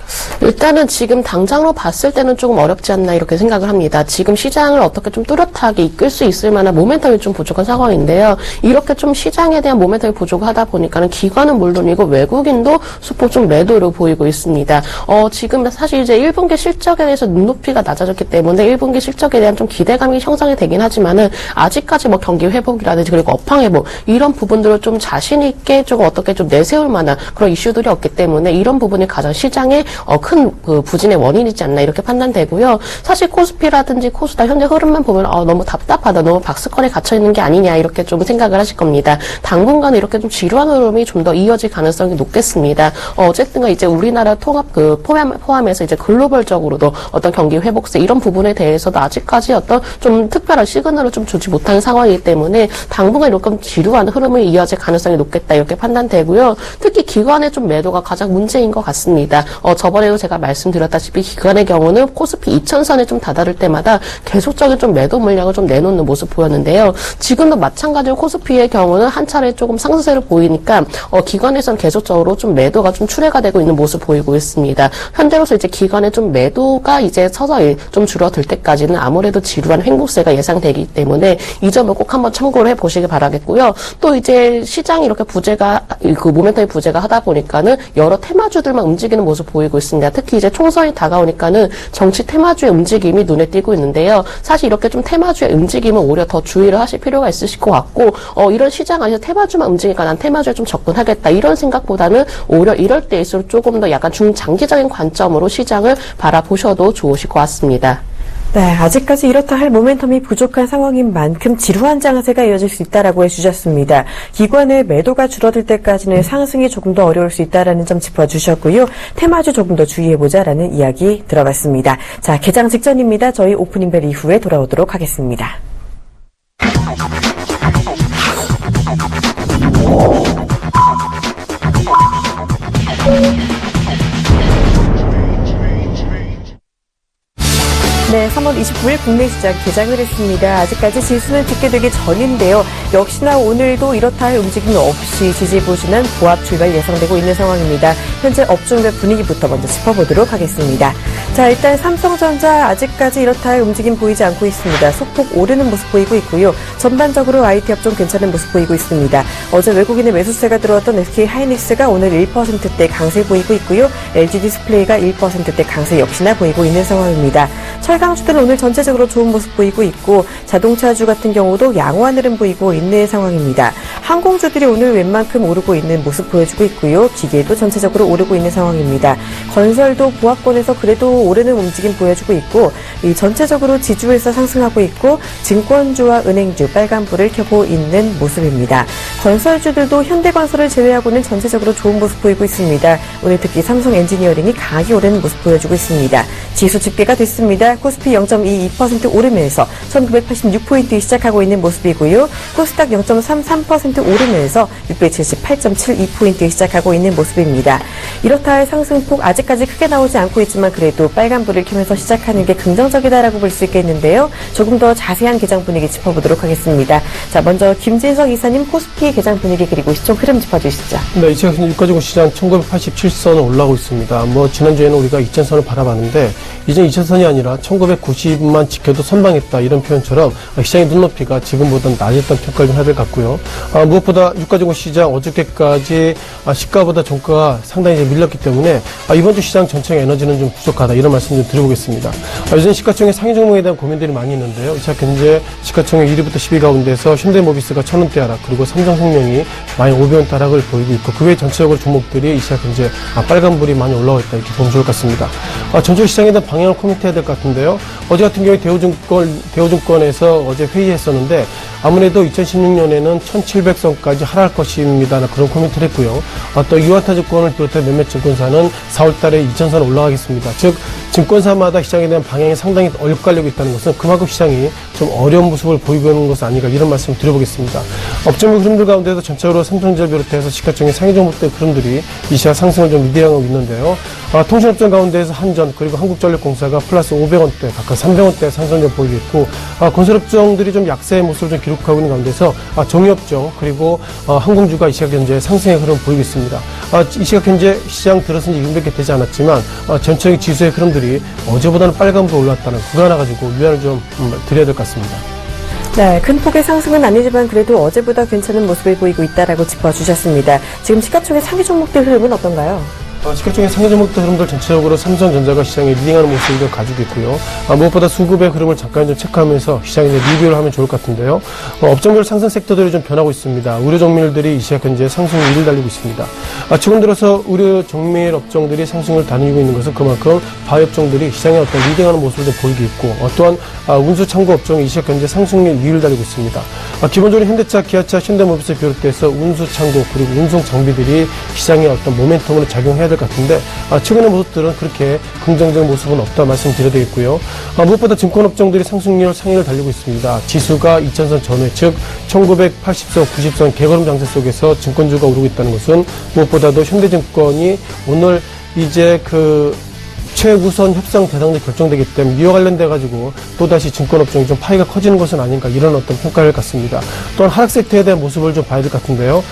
일단은 지금 당장으로 봤을 때는 조금 어렵지 않나 이렇게 생각을 합니다. 지금 시장을 어떻게 좀 뚜렷하게 이끌 수 있을 만한 모멘텀이 좀 부족한 상황인데요. 이렇게 좀 시장에 대한 모멘텀이 부족하다 보니까는 기관은 물론이고 외국인도 수폭 좀 매도로 보이고 있습니다. 지금 사실 이제 1분기 실적에 대해서 눈높이가 낮아졌기 때문에 1분기 실적에 대한 좀 기대감이 형성이 되긴 하지만은 아직까지 뭐 경기 회복이라든지 그리고 업황 회복 이런 부분들을 좀 자신 있게 좀 어떻게 좀 내세울 만한 그런 이슈들이 없기 때문에 이런 부분이 가장 시장에 게 큰 그 부진의 원인이지 않나 이렇게 판단되고요. 사실 코스피라든지 코스닥 현재 흐름만 보면 너무 답답하다, 너무 박스권에 갇혀 있는 게 아니냐 이렇게 좀 생각을 하실 겁니다. 당분간 이렇게 좀 지루한 흐름이 좀 더 이어질 가능성이 높겠습니다. 어쨌든간 이제 우리나라 통합 포함해서 이제 글로벌적으로도 어떤 경기 회복세 이런 부분에 대해서도 아직까지 어떤 좀 특별한 시그널을 좀 주지 못하는 상황이기 때문에 당분간 이렇게 지루한 흐름이 이어질 가능성이 높겠다 이렇게 판단되고요. 특히 기관의 좀 매도가 가장 문제인 것 같습니다. 저번에도 제가 말씀드렸다시피 기관의 경우는 코스피 2000선에 좀 다다를 때마다 계속적인 좀 매도 물량을 좀 내놓는 모습 보였는데요. 지금도 마찬가지로 코스피의 경우는 한 차례 조금 상승세를 보이니까 기관에서는 계속적으로 좀 매도가 좀 출회가 되고 있는 모습 보이고 있습니다. 현재로서 이제 기관의 좀 매도가 이제 서서히 좀 줄어들 때까지는 아무래도 지루한 횡보세가 예상되기 때문에 이 점을 꼭 한번 참고를 해보시기 바라겠고요. 또 이제 시장이 이렇게 부재가 그 모멘텀이 부재가 하다 보니까는 여러 테마주들만 움직이는 모습 보이고 있습니다. 특히 이제 총선이 다가오니까는 정치 테마주의 움직임이 눈에 띄고 있는데요. 사실 이렇게 좀 테마주의 움직임은 오히려 더 주의를 하실 필요가 있으실 것 같고 이런 시장 안에서 테마주만 움직이니까 난 테마주에 좀 접근하겠다 이런 생각보다는 오히려 이럴 때일수록 조금 더 약간 중장기적인 관점으로 시장을 바라보셔도 좋으실 것 같습니다. 네, 아직까지 이렇다 할 모멘텀이 부족한 상황인 만큼 지루한 장세가 이어질 수 있다라고 해주셨습니다. 기관의 매도가 줄어들 때까지는 상승이 조금 더 어려울 수 있다라는 점 짚어주셨고요. 테마주 조금 더 주의해보자라는 이야기 들어봤습니다. 자, 개장 직전입니다. 저희 오프닝벨 이후에 돌아오도록 하겠습니다. 네, 3월 29일 국내 시장 개장을 했습니다. 아직까지 지수는 집계되기 전인데요. 역시나 오늘도 이렇다 할 움직임 없이 지지부진한 보합 출발 예상되고 있는 상황입니다. 현재 업종별 분위기부터 먼저 짚어보도록 하겠습니다. 자, 일단 삼성전자 아직까지 이렇다 할 움직임 보이지 않고 있습니다. 소폭 오르는 모습 보이고 있고요. 전반적으로 IT 업종 괜찮은 모습 보이고 있습니다. 어제 외국인의 매수세가 들어왔던 SK 하이닉스가 오늘 1%대 강세 보이고 있고요. LG 디스플레이가 1%대 강세 역시나 보이고 있는 상황입니다. 철강주들은 오늘 전체적으로 좋은 모습 보이고 있고 자동차주 같은 경우도 양호한 흐름 보이고 있는 상황입니다. 항공주들이 오늘 웬만큼 오르고 있는 모습 보여주고 있고요. 기계도 전체적으로 오르고 있는 상황입니다. 건설도 보합권에서 그래도 오르는 움직임 보여주고 있고 이 전체적으로 지주에서 상승하고 있고 증권주와 은행주 빨간불을 켜고 있는 모습입니다. 건설주들도 현대건설을 제외하고는 전체적으로 좋은 모습 보이고 있습니다. 오늘 특히 삼성 엔지니어링이 강하게 오르는 모습 보여주고 있습니다. 지수 집계가 됐습니다. 코스피 0.22% 오르면서 1986포인트 시작하고 있는 모습이고요. 코스닥 0.33% 오르면서 678.72포인트 시작하고 있는 모습입니다. 이렇다 할 상승폭 아직까지 크게 나오지 않고 있지만 그래도 빨간불을 켜면서 시작하는 게 긍정적이다라고 볼 수 있겠는데요. 조금 더 자세한 개장 분위기 짚어보도록 하겠습니다. 자, 먼저 김진석 이사님 코스피 개장 분위기 그리고 시총 흐름 짚어주시죠. 네, 이 시각 유가지구 시장 1987선을 올라오고 있습니다. 지난주에는 우리가 2000선을 바라봤는데 이제 2000선이 아니라 1990만 지켜도 선방했다 이런 표현처럼 시장의 눈높이가 지금보다는 낮았다는 평가를 좀 해야 될 것 같고요. 무엇보다 유가지구 시장 어저께까지 시가보다 종가가 상당히 이제 밀렸기 때문에 이번 주 시장 전체의 에너지는 좀 부족하다 이런 말씀 좀 드려보겠습니다. 요즘 시가총액 상위 종목에 대한 고민들이 많이 있는데요. 이 시각 현재 시가총액 1위부터 10위 가운데서 현대모비스가 1000원대 하락 그리고 삼성생명이 15,500원 하락을 보이고 있고 그 외 전체적으로 종목들이 이 시각 현재 빨간불이 많이 올라와 있다 이렇게 보면 좋을 것 같습니다. 전주 시장에 대한 방향을 코멘트해야 될 것 같은데요. 어제 같은 경우에 대우증권에서 어제 회의했었는데 아무래도 2016년에는 1700선까지 하락할 것입니다. 그런 코멘트를 했고요. 또 이와타증권을 비롯해 몇몇 증권사는 4월달에 2000선 올라가겠습니다. 즉 증권사마다 시장에 대한 방향이 상당히 엇갈리고 있다는 것은 그만큼 시장이 좀 어려운 모습을 보이고 있는 것은 아닌가 이런 말씀을 드려보겠습니다. 업종별 흐름들 가운데서 전체적으로 삼성전자 비롯해서 시가총액 상위 종목들 흐름들이 이 시각 상승을 좀 리드하고 있는데요. 통신업종 가운데에서 한전 그리고 한국전력공사가 플러스 500원대 각각 300원대 상승을 보이고 있고 건설업종들이 좀 약세의 모습을 좀 기록하고 있는 가운데서 정유업종 그리고 항공주가 이 시각 현재 상승의 흐름을 보이고 있습니다. 이 시각 현재 시장 들어선 지 2분밖에 되지 않았지만 전체적인 지수의 흐름들이 어제보다는 빨간불 올랐다는 그거 하나 가지고 위안을 좀 드려야 될 것 같습니다. 네, 큰 폭의 상승은 아니지만 그래도 어제보다 괜찮은 모습을 보이고 있다라고 짚어주셨습니다. 지금 시가총액 상위 종목들 흐름은 어떤가요? 시가총액 상해 종목들 흐름들 전체적으로 삼성전자가 시장에 리딩하는 모습을 가지고 있고요. 무엇보다 수급의 흐름을 잠깐 좀 체크하면서 시장에 리뷰를 하면 좋을 것 같은데요. 업종별 상승 섹터들이 좀 변하고 있습니다. 의료 정밀들이 이 시각 현재 상승 1위를 달리고 있습니다. 최근 들어서 의료 정밀 업종들이 상승을 다니고 있는 것은 그만큼 바이오 업종들이 시장에 어떤 리딩하는 모습을 좀 보이고 있고, 또한 운수 창고 업종이 이 시각 현재 상승률 2위를 달리고 있습니다. 기본적으로 현대차, 기아차, 현대모비스를 비롯해서 운수 창고 그리고 운송 장비들이 시장에 어떤 모멘텀으로 작용해야 될 것 같은데, 최근의 모습들은 그렇게 긍정적인 모습은 없다 말씀드려야 되겠고요. 무엇보다 증권업종들이 상승률 상위를 달리고 있습니다. 지수가 2000선 전후에, 즉 1980선, 90선 개걸음 장세 속에서 증권주가 오르고 있다는 것은 무엇보다도 현대증권이 오늘 이제 최우선 협상 대상들이 결정되기 때문에 이와 관련돼가지고 또다시 증권업종이 좀 파이가 커지는 것은 아닌가, 이런 어떤 평가를 갖습니다. 또한 하락 세트에 대한 모습을 좀 봐야 될 것 같은데요.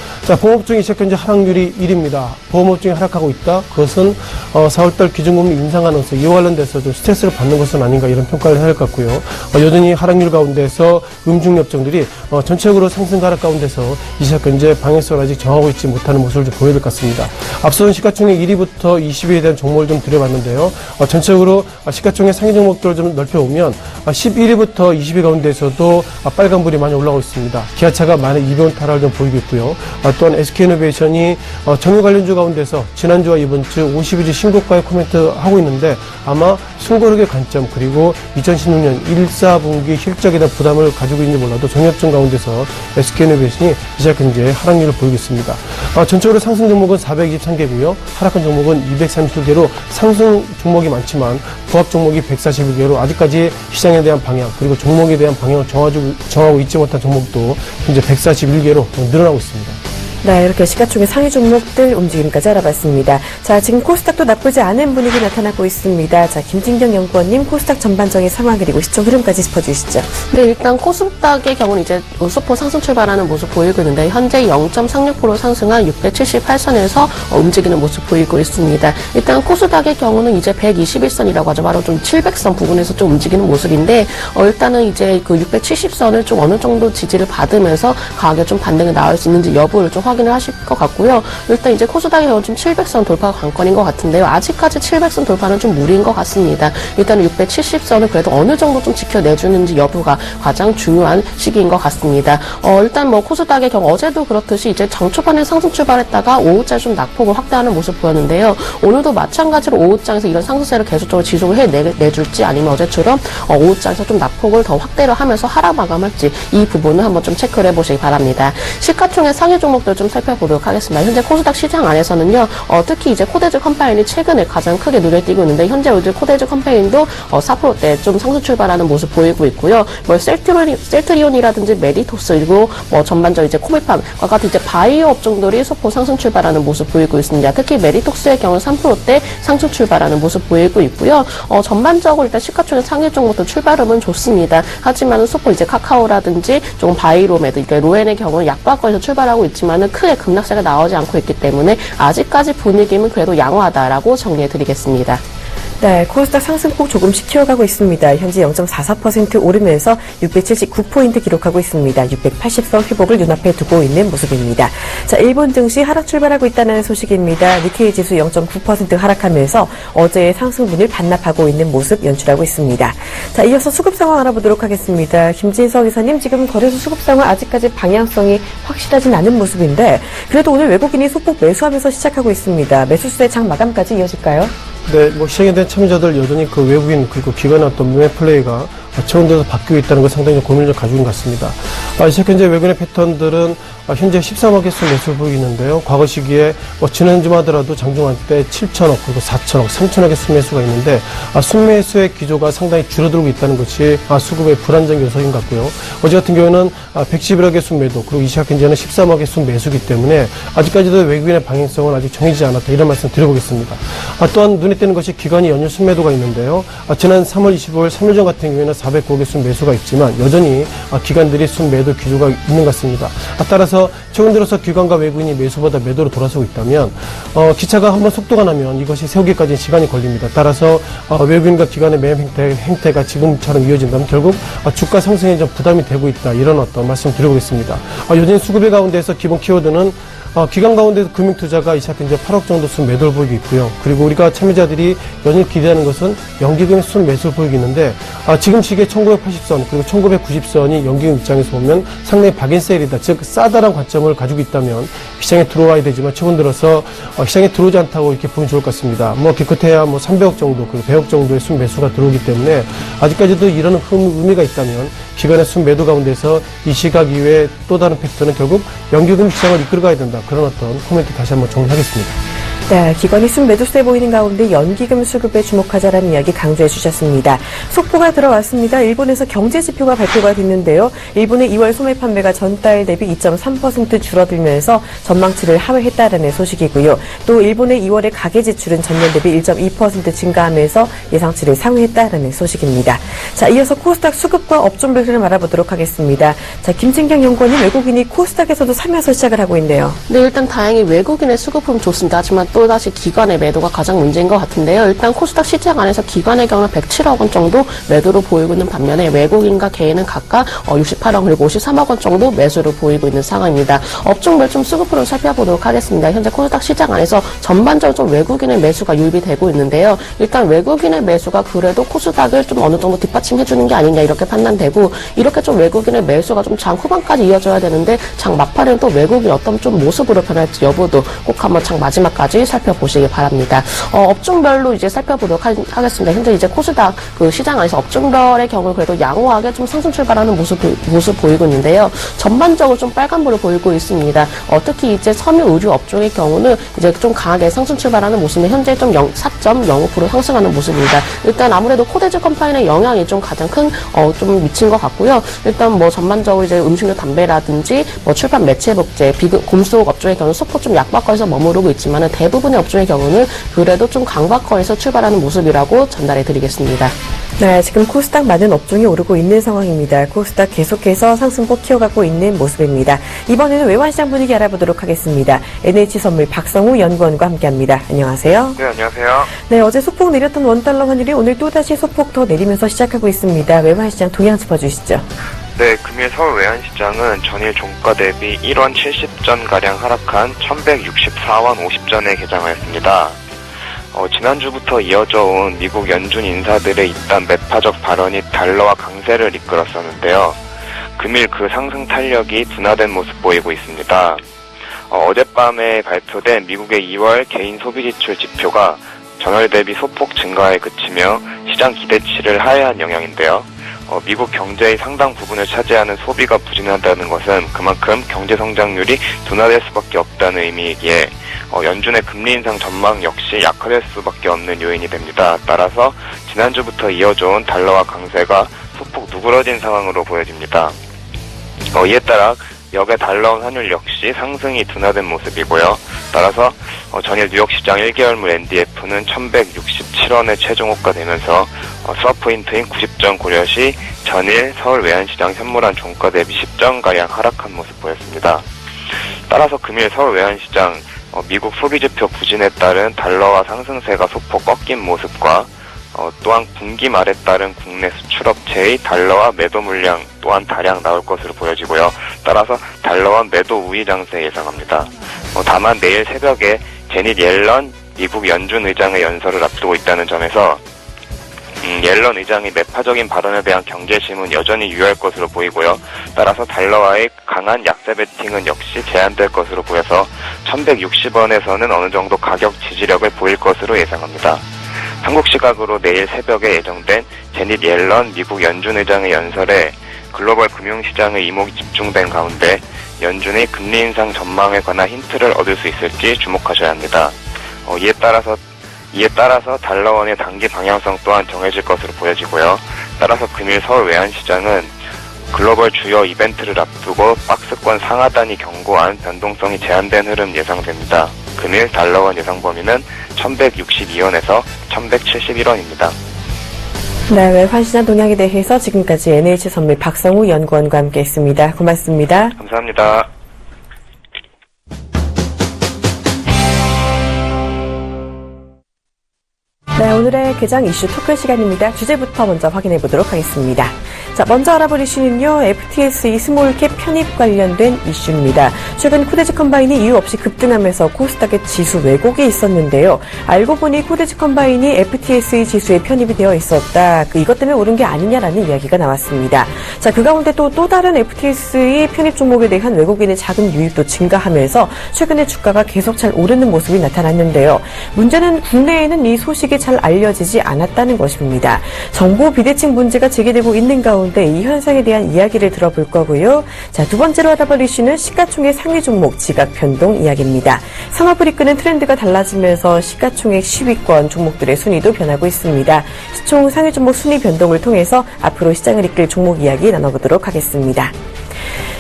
보험업종이 시작 현재 하락률이 1위입니다. 보험업종이 하락하고 있다? 그것은 4월달 기준금리 인상 가능성, 이와 관련돼서 좀 스트레스를 받는 것은 아닌가, 이런 평가를 해야 할 것 같고요. 여전히 하락률 가운데서 음중업종들이 전체적으로 상승 하락 가운데서 이 시각 현재 방향성을 아직 정하고 있지 못하는 모습을 좀 보여야 될 것 같습니다. 앞선 시가총액 1위부터 20위에 대한 종목을 좀 들여봤는데요. 전체적으로 시가총액 상위 종목들을 좀 넓혀보면 11위부터 20위 가운데에서도 빨간불이 많이 올라오고 있습니다. 기아차가 많은 200원 탈환을 좀 보이고 있고요. 또한 SK이노베이션이 정유 관련주 가운데서 지난주와 이번주 52주 신고가에 코멘트하고 있는데, 아마 순거력의 관점 그리고 2016년 1사분기 실적에 대한 부담을 가지고 있는지 몰라도 정유업종 가운데서 SK이노베이션이 시작 현재 하락률을 보이고 있습니다. 전체적으로 상승 종목은 423개고요. 하락한 종목은 237개로 상승 종목이 많지만 부합 종목이 141개로 아직까지 시장에 대한 방향 그리고 종목에 대한 방향을 정하고 있지 못한 종목도 현재 141개로 늘어나고 있습니다. 네, 이렇게 시가총액 상위 종목들 움직임까지 알아봤습니다. 자, 지금 코스닥도 나쁘지 않은 분위기 나타나고 있습니다. 자, 김진경 연구원님, 코스닥 전반적인 상황 그리고 시총 흐름까지 짚어주시죠. 네, 일단 코스닥의 경우는 이제 소폭 상승 출발하는 모습 보이고 있는데, 현재 0.36% 상승한 678선에서 움직이는 모습 보이고 있습니다. 일단 코스닥의 경우는 이제 121선이라고 하죠. 바로 좀 700선 부근에서 좀 움직이는 모습인데, 일단은 이제 670선을 좀 어느 정도 지지를 받으면서 가격에 좀 반등이 나올 수 있는지 여부를 좀 확인을 하실 것 같고요. 일단 이제 코스닥의 경우는 좀 700선 돌파가 관건인 것 같은데요. 아직까지 700선 돌파는 좀 무리인 것 같습니다. 일단은 670선을 그래도 어느 정도 좀 지켜내주는지 여부가 가장 중요한 시기인 것 같습니다. 일단 코스닥의 경우 어제도 그렇듯이 이제 장 초반에 상승 출발했다가 오후장에 좀 낙폭을 확대하는 모습 보였는데요. 오늘도 마찬가지로 오후장에서 이런 상승세를 계속적으로 지속을 해내줄지, 아니면 어제처럼 오후장에서 좀 낙폭을 더 확대를 하면서 하락 마감할지, 이 부분을 한번 좀 체크를 해보시기 바랍니다. 시가총액 상위 종목들 좀 살펴보도록 하겠습니다. 현재 코스닥 시장 안에서는요, 특히 이제 코데즈 컴파인이 최근에 가장 크게 눈에 띄고 있는데, 현재 요즘 코데즈 컴파인도 4%대 좀 상승 출발하는 모습 보이고 있고요. 셀트리온이라든지 메디토스, 그리고 전반적으로 이제 코미팜과 같은 이제 바이오 업종들이 소폭 상승 출발하는 모습 보이고 있습니다. 특히 메디톡스의 경우 3%대 상승 출발하는 모습 보이고 있고요. 전반적으로 일단 시가총액 상위 종목도 출발음은 좋습니다. 하지만 소폭 이제 카카오라든지 조금 바이로메드, 그러니까 로엔의 경우는 약박권에서 출발하고 있지만은 크게 급락세가 나오지 않고 있기 때문에 아직까지 분위기는 그래도 양호하다라고 정리해드리겠습니다. 네, 코스닥 상승폭 조금씩 키워가고 있습니다. 현재 0.44% 오르면서 679포인트 기록하고 있습니다. 680선 회복을 눈앞에 두고 있는 모습입니다. 자, 일본 증시 하락 출발하고 있다는 소식입니다. 니케이 지수 0.9% 하락하면서 어제의 상승분을 반납하고 있는 모습 연출하고 있습니다. 자, 이어서 수급 상황 알아보도록 하겠습니다. 김진석 이사님, 지금 거래소 수급 상황 아직까지 방향성이 확실하진 않은 모습인데, 그래도 오늘 외국인이 소폭 매수하면서 시작하고 있습니다. 매수세의 장 마감까지 이어질까요? 네, 시장에 대한 참여자들 여전히 외국인 그리고 기관의 어떤 매매 플레이가 최근에도 바뀌고 있다는 걸 상당히 고민을 가지고 있는 것 같습니다. 시작 현재 외국인의 패턴들은 현재 13억 개수 매수를 보이고 있는데요. 과거 시기에 지난주만 하더라도 장중한 때 7천억 그리고 4천억, 3천억 개수 매수가 있는데 순매수의 기조가 상당히 줄어들고 있다는 것이 수급의 불안정 요소인 것 같고요. 어제 같은 경우에는 111억 개수 매도 그리고 이 시각 현재는 13억 개수 매수이기 때문에 아직까지도 외국인의 방향성은 아직 정해지지 않았다, 이런 말씀 드려보겠습니다. 또한 눈에 띄는 것이 기관이 연일 순매도가 있는데요. 지난 3월 25일 3일 전 같은 경우에는 409억 개수 매수가 있지만 여전히 기관들이 순매도 기조가 있는 것 같습니다. 따라서 최근 들어서 기관과 외국인이 매수보다 매도로 돌아서고 있다면 기차가 한번 속도가 나면 이것이 세우기까지 시간이 걸립니다. 따라서 외국인과 기관의 매매 행태가 지금처럼 이어진다면 결국 주가 상승에 좀 부담이 되고 있다, 이런 어떤 말씀 드려보겠습니다. 여전히 수급의 가운데서 기본 키워드는 기간 가운데서 금융투자가 이 시작한 이제 8억 정도 순 매도를 보이고 있고요. 그리고 우리가 참여자들이 연일 기대하는 것은 연기금의 순 매수를 보이고 있는데, 지금 시기에 1980선, 그리고 1990선이 연기금 입장에서 보면 상당히 박인세일이다. 즉, 싸다라는 관점을 가지고 있다면 시장에 들어와야 되지만 최근 들어서 시장에 들어오지 않다고 이렇게 보면 좋을 것 같습니다. 기껏해야 300억 정도, 그리고 100억 정도의 순 매수가 들어오기 때문에 아직까지도 이런 의미가 있다면 기간의 순 매도 가운데서 이 시각 이외에 또 다른 팩터는 결국 연기금 시장을 이끌어가야 된다. 그런 어떤 코멘트 다시 한번 정리하겠습니다. 네, 기관이 순 매도세 보이는 가운데 연기금 수급에 주목하자라는 이야기 강조해 주셨습니다. 속보가 들어왔습니다. 일본에서 경제 지표가 발표가 됐는데요. 일본의 2월 소매 판매가 전달 대비 2.3% 줄어들면서 전망치를 하회했다라는 소식이고요. 또 일본의 2월의 가계 지출은 전년 대비 1.2% 증가하면서 예상치를 상회했다라는 소식입니다. 자, 이어서 코스닥 수급과 업종별 흐름 알아보도록 하겠습니다. 자, 김진경 연구원님, 외국인이 코스닥에서도 참여해서 시작을 하고 있네요. 네, 일단 다행히 외국인의 수급 흐름 좋습니다. 하지만 또다시 기관의 매도가 가장 문제인 것 같은데요. 일단 코스닥 시장 안에서 기관의 경우는 107억 원 정도 매도를 보이고 있는 반면에 외국인과 개인은 각각 68억 그리고 53억 원 정도 매수를 보이고 있는 상황입니다. 업종별 좀 수급 흐름 살펴보도록 하겠습니다. 현재 코스닥 시장 안에서 전반적으로 좀 외국인의 매수가 유입되고 있는데요. 일단 외국인의 매수가 그래도 코스닥을 좀 어느 정도 뒷받침해주는 게 아니냐 이렇게 판단되고, 이렇게 좀 외국인의 매수가 좀 장 후반까지 이어져야 되는데 장 막판에는 또 외국인이 어떤 좀 모습으로 변할지 여부도 꼭 한번 장 마지막까지 살펴보시기 바랍니다. 업종별로 이제 살펴보도록 하겠습니다. 현재 이제 코스닥 그 시장 안에서 업종별의 경우 그래도 양호하게 좀 상승 출발하는 모습 보이고 있는데요. 전반적으로 좀 빨간불을 보이고 있습니다. 특히 이제 섬유 의류 업종의 경우는 이제 좀 강하게 상승 출발하는 모습인데 현재 좀 4.05% 상승하는 모습입니다. 일단 아무래도 코데즈 컴파니의 영향이 좀 가장 큰 좀 미친 것 같고요. 일단 전반적으로 이제 음식료 담배라든지 출판 매체 복제, 금속 업종의 경우는 소폭 좀 약박거에서 머무르고 있지만은 대부분의 업종의 경우는 그래도 좀 강박거에서 출발하는 모습이라고 전달해 드리겠습니다. 네, 지금 코스닥 많은 업종이 오르고 있는 상황입니다. 코스닥 계속해서 상승폭 키워가고 있는 모습입니다. 이번에는 외환시장 분위기 알아보도록 하겠습니다. NH선물 박성우 연구원과 함께합니다. 안녕하세요. 네, 안녕하세요. 네, 어제 소폭 내렸던 원달러 환율이 오늘 또다시 소폭 더 내리면서 시작하고 있습니다. 외환시장 동향 짚어주시죠. 네, 금일 서울 외환시장은 전일 종가 대비 1원 70전가량 하락한 1164원 50전에 개장하였습니다. 지난주부터 이어져 온 미국 연준 인사들의 잇단 매파적 발언이 달러와 강세를 이끌었었는데요. 금일 그 상승 탄력이 둔화된 모습 보이고 있습니다. 어젯밤에 발표된 미국의 2월 개인 소비지출 지표가 전월 대비 소폭 증가에 그치며 시장 기대치를 하회한 영향인데요. 미국 경제의 상당 부분을 차지하는 소비가 부진하다는 것은 그만큼 경제 성장률이 둔화될 수밖에 없다는 의미이기에 연준의 금리 인상 전망 역시 약화될 수밖에 없는 요인이 됩니다. 따라서 지난주부터 이어져온 달러와 강세가 소폭 누그러진 상황으로 보여집니다. 이에 따라 역의 달러 환율 역시 상승이 둔화된 모습이고요. 따라서 전일 뉴욕시장 1개월물 NDF는 1167원에 최종 호가되면서 스와프인트인 90전 고려 시 전일 서울 외환시장 현물한 종가 대비 10전가량 하락한 모습 보였습니다. 따라서 금일 서울 외환시장 미국 소비지표 부진에 따른 달러와 상승세가 소폭 꺾인 모습과 또한 분기 말에 따른 국내 수출업체의 달러와 매도 물량 또한 다량 나올 것으로 보여지고요. 따라서 달러와 매도 우위 장세 예상합니다. 다만 내일 새벽에 제닛 옐런 미국 연준 의장의 연설을 앞두고 있다는 점에서 옐런 의장의 매파적인 발언에 대한 경계심은 여전히 유효할 것으로 보이고요. 따라서 달러와의 강한 약세 베팅은 역시 제한될 것으로 보여서 1160원에서는 어느 정도 가격 지지력을 보일 것으로 예상합니다. 한국 시각으로 내일 새벽에 예정된 제닛 옐런 미국 연준 의장의 연설에 글로벌 금융시장의 이목이 집중된 가운데 연준의 금리 인상 전망에 관한 힌트를 얻을 수 있을지 주목하셔야 합니다. 이에 따라서 달러원의 단기 방향성 또한 정해질 것으로 보여지고요. 따라서 금일 서울 외환시장은 글로벌 주요 이벤트를 앞두고 박스권 상하단이 견고한 변동성이 제한된 흐름 예상됩니다. 금일 달러원 예상 범위는 1162원에서 1171원입니다. 네, 외환시장 동향에 대해서 지금까지 NH선물 박성우 연구원과 함께했습니다. 고맙습니다. 감사합니다. 네, 오늘의 개장 이슈 토크 시간입니다. 주제부터 먼저 확인해 보도록 하겠습니다. 자, 먼저 알아볼 이슈는요, FTSE 스몰캡 편입 관련된 이슈입니다. 최근 코데지 컴바인이 이유 없이 급등하면서 코스닥의 지수 왜곡이 있었는데요. 알고 보니 코데지 컴바인이 FTSE 지수에 편입이 되어 있었다. 이것 때문에 오른 게 아니냐라는 이야기가 나왔습니다. 자, 그 가운데 또 다른 FTSE 편입 종목에 대한 외국인의 자금 유입도 증가하면서 최근에 주가가 계속 잘 오르는 모습이 나타났는데요. 문제는 국내에는 이 소식이 잘 알려지지 않았다는 것입니다. 정보 비대칭 문제가 제기되고 있는 가운데 이 현상에 대한 이야기를 들어볼 거고요. 자, 두 번째로 알아볼 이슈는 시가총액 상위 종목 지각 변동 이야기입니다. 산업을 이끄는 트렌드가 달라지면서 시가총액 10위권 종목들의 순위도 변하고 있습니다. 시총 상위 종목 순위 변동을 통해서 앞으로 시장을 이끌 종목 이야기 나눠보도록 하겠습니다.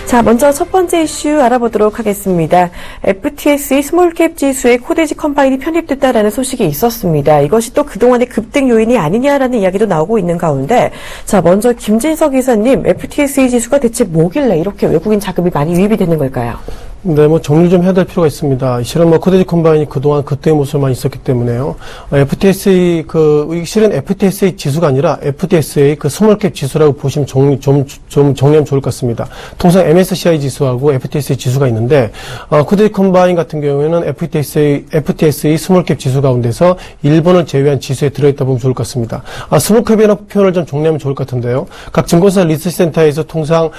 자, 먼저 첫 번째 이슈 알아보도록 하겠습니다. FTSE 스몰캡 지수에 코데지 컴바인이 편입됐다라는 소식이 있었습니다. 이것이 또 그동안의 급등 요인이 아니냐라는 이야기도 나오고 있는 가운데, 자, 먼저 김진석 이사님, FTSE 지수가 대체 뭐길래 이렇게 외국인 자금이 많이 유입이 되는 걸까요? 네, 정리를 좀 해야 될 필요가 있습니다. 실은 코데지 컴바인이 그동안 급등의 모습만 있었기 때문에요. FTSE, 실은 FTSE 지수가 아니라 FTSE 스몰캡 지수라고 보시면 좀 정리하면 좋을 것 같습니다. 통상 MSCI 지수하고 FTSE 지수가 있는데, 코데지 컴바인 같은 경우에는 FTSE 스몰캡 지수 가운데서 일본을 제외한 지수에 들어있다 보면 좋을 것 같습니다. 스몰캡이라는 표현을 좀 정리하면 좋을 것 같은데요. 각 증권사 리서치센터에서 통상,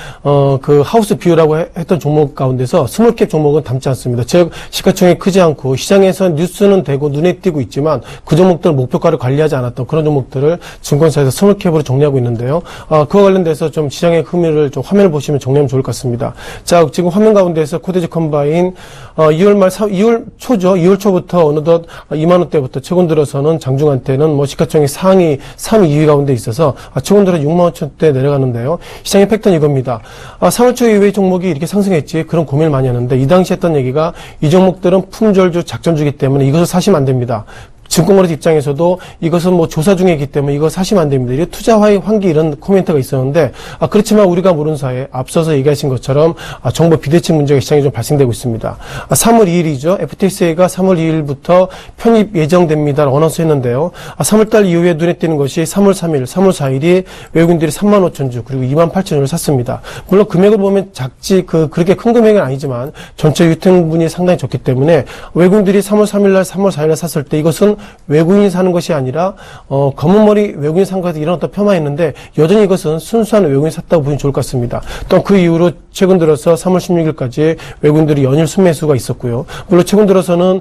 하우스 뷰라고 했던 종목 가운데서 스몰캡 종목은 담지 않습니다. 즉 시가총액이 크지 않고 시장에서 뉴스는 되고 눈에 띄고 있지만 그 종목들은 목표가를 관리하지 않았던 그런 종목들을 증권사에서 스몰캡으로 정리하고 있는데요. 그와 관련돼서 좀 시장의 흐름을 좀 화면을 보시면 정리하면 좋을 것 같습니다. 자, 지금 화면 가운데서 코데지 컴바인 2월 초죠. 2월 초부터 어느덧 2만 원대부터 최근 들어서는 장중한테는 시가총액 상위 3위 2위 가운데 있어서 최근 들어 6만 5천대 내려가는데요. 시장의 팩트는 이겁니다. 3월 초 이후에 종목이 이렇게 상승했지 그런 고민을 많이 하는데 이 당시 했던 얘기가 이 종목들은 품절주 작전주기 때문에 이것을 사시면 안 됩니다. 증권거래 입장에서도 이것은 조사 중에 있기 때문에 이거 사시면 안 됩니다. 이런 투자 환기 이런 코멘트가 있었는데, 그렇지만 우리가 모르는 사이에 앞서서 얘기하신 것처럼 정보 비대칭 문제가 시장에 좀 발생되고 있습니다. 3월 2일이죠. FTSE가 3월 2일부터 편입 예정됩니다. 어나운스 했는데요. 3월달 이후에 눈에 띄는 것이 3월 3일, 3월 4일이 외국인들이 3만 5천 주 그리고 2만 8천 주를 샀습니다. 물론 금액을 보면 작지 그렇게 큰 금액은 아니지만 전체 유통분이 상당히 적기 때문에 외국인들이 3월 3일날, 3월 4일날 샀을 때 이것은 외국인이 사는 것이 아니라 검은 머리 외국인이 산 것에서 이런 어떤 폐만 있는데 여전히 이것은 순수한 외국인이 샀다고 보시면 좋을 것 같습니다. 또 그 이후로 최근 들어서 3월 16일까지 외국인들이 연일 순매수가 있었고요. 물론 최근 들어서는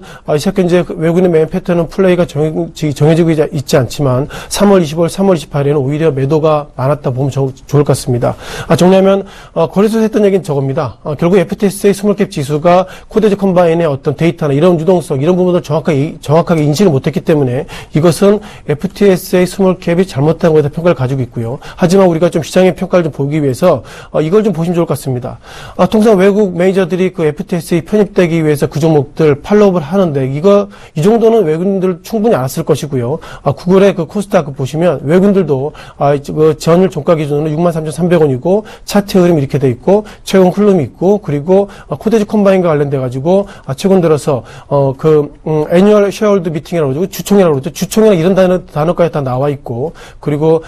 현재 외국인의 매매 패턴은 플레이가 정해지고 있지 않지만 3월 25일, 3월 28일에는 오히려 매도가 많았다 보면 좋을 것 같습니다. 정리하면 거래소에서 했던 얘기는 저겁니다. 결국 FTSE 스몰캡 지수가 코데지 컴바인의 어떤 데이터나 이런 유동성 이런 부분을 정확하게 인식을 못했기 때문에 이것은 FTSE 스몰캡이 잘못한 것에 평가를 가지고 있고요. 하지만 우리가 좀 시장의 평가를 좀 보기 위해서 이걸 좀 보시면 좋을 것 같습니다. 통상 외국 매니저들이 FTSE 편입되기 위해서 그 종목들 팔로우를 하는데 이 정도는 외국인들 충분히 알았을 것이고요. 구글의 코스닥 보시면 외국인들도 전일 종가 기준으로 63,300원이고 차트 흐름이 이렇게 돼 있고 최근 흐름이 있고 그리고 코데지 컴바인과 관련돼 가지고 최근 들어서 애뉴얼 쉐어홀드 미팅이라고 그러죠. 주총이라고 그러죠. 주총이나 이런 단어까지 다 나와 있고 그리고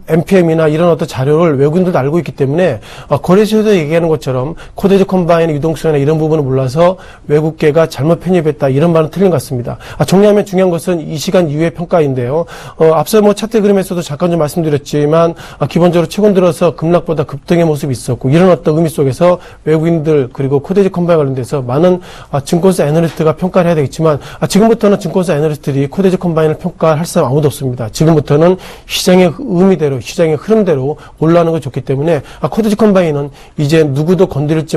MPM이나 이런 어떤 자료를 외국인들도 알고 있기 때문에 거래소에서 얘기하는 것처럼 코데지 컴바인의 유동성이나 이런 부분을 몰라서 외국계가 잘못 편입했다 이런 말은 틀린 것 같습니다. 정리하면 중요한 것은 이 시간 이후의 평가인데요. 앞서 차트 그림에서도 잠깐 좀 말씀드렸지만 기본적으로 최근 들어서 급락보다 급등의 모습이 있었고 이런 어떤 의미 속에서 외국인들 그리고 코데지 컴바인 관련돼서 많은 증권사 애널리스트가 평가를 해야 되겠지만 지금부터는 증권사 애널리스트들이 코데지 컴바인을 평가할 사람 아무도 없습니다. 지금부터는 시장의 의미대로 시장의 흐름대로 올라가는 게 좋기 때문에 코데지 컴바인은 이제 누구도 건드리지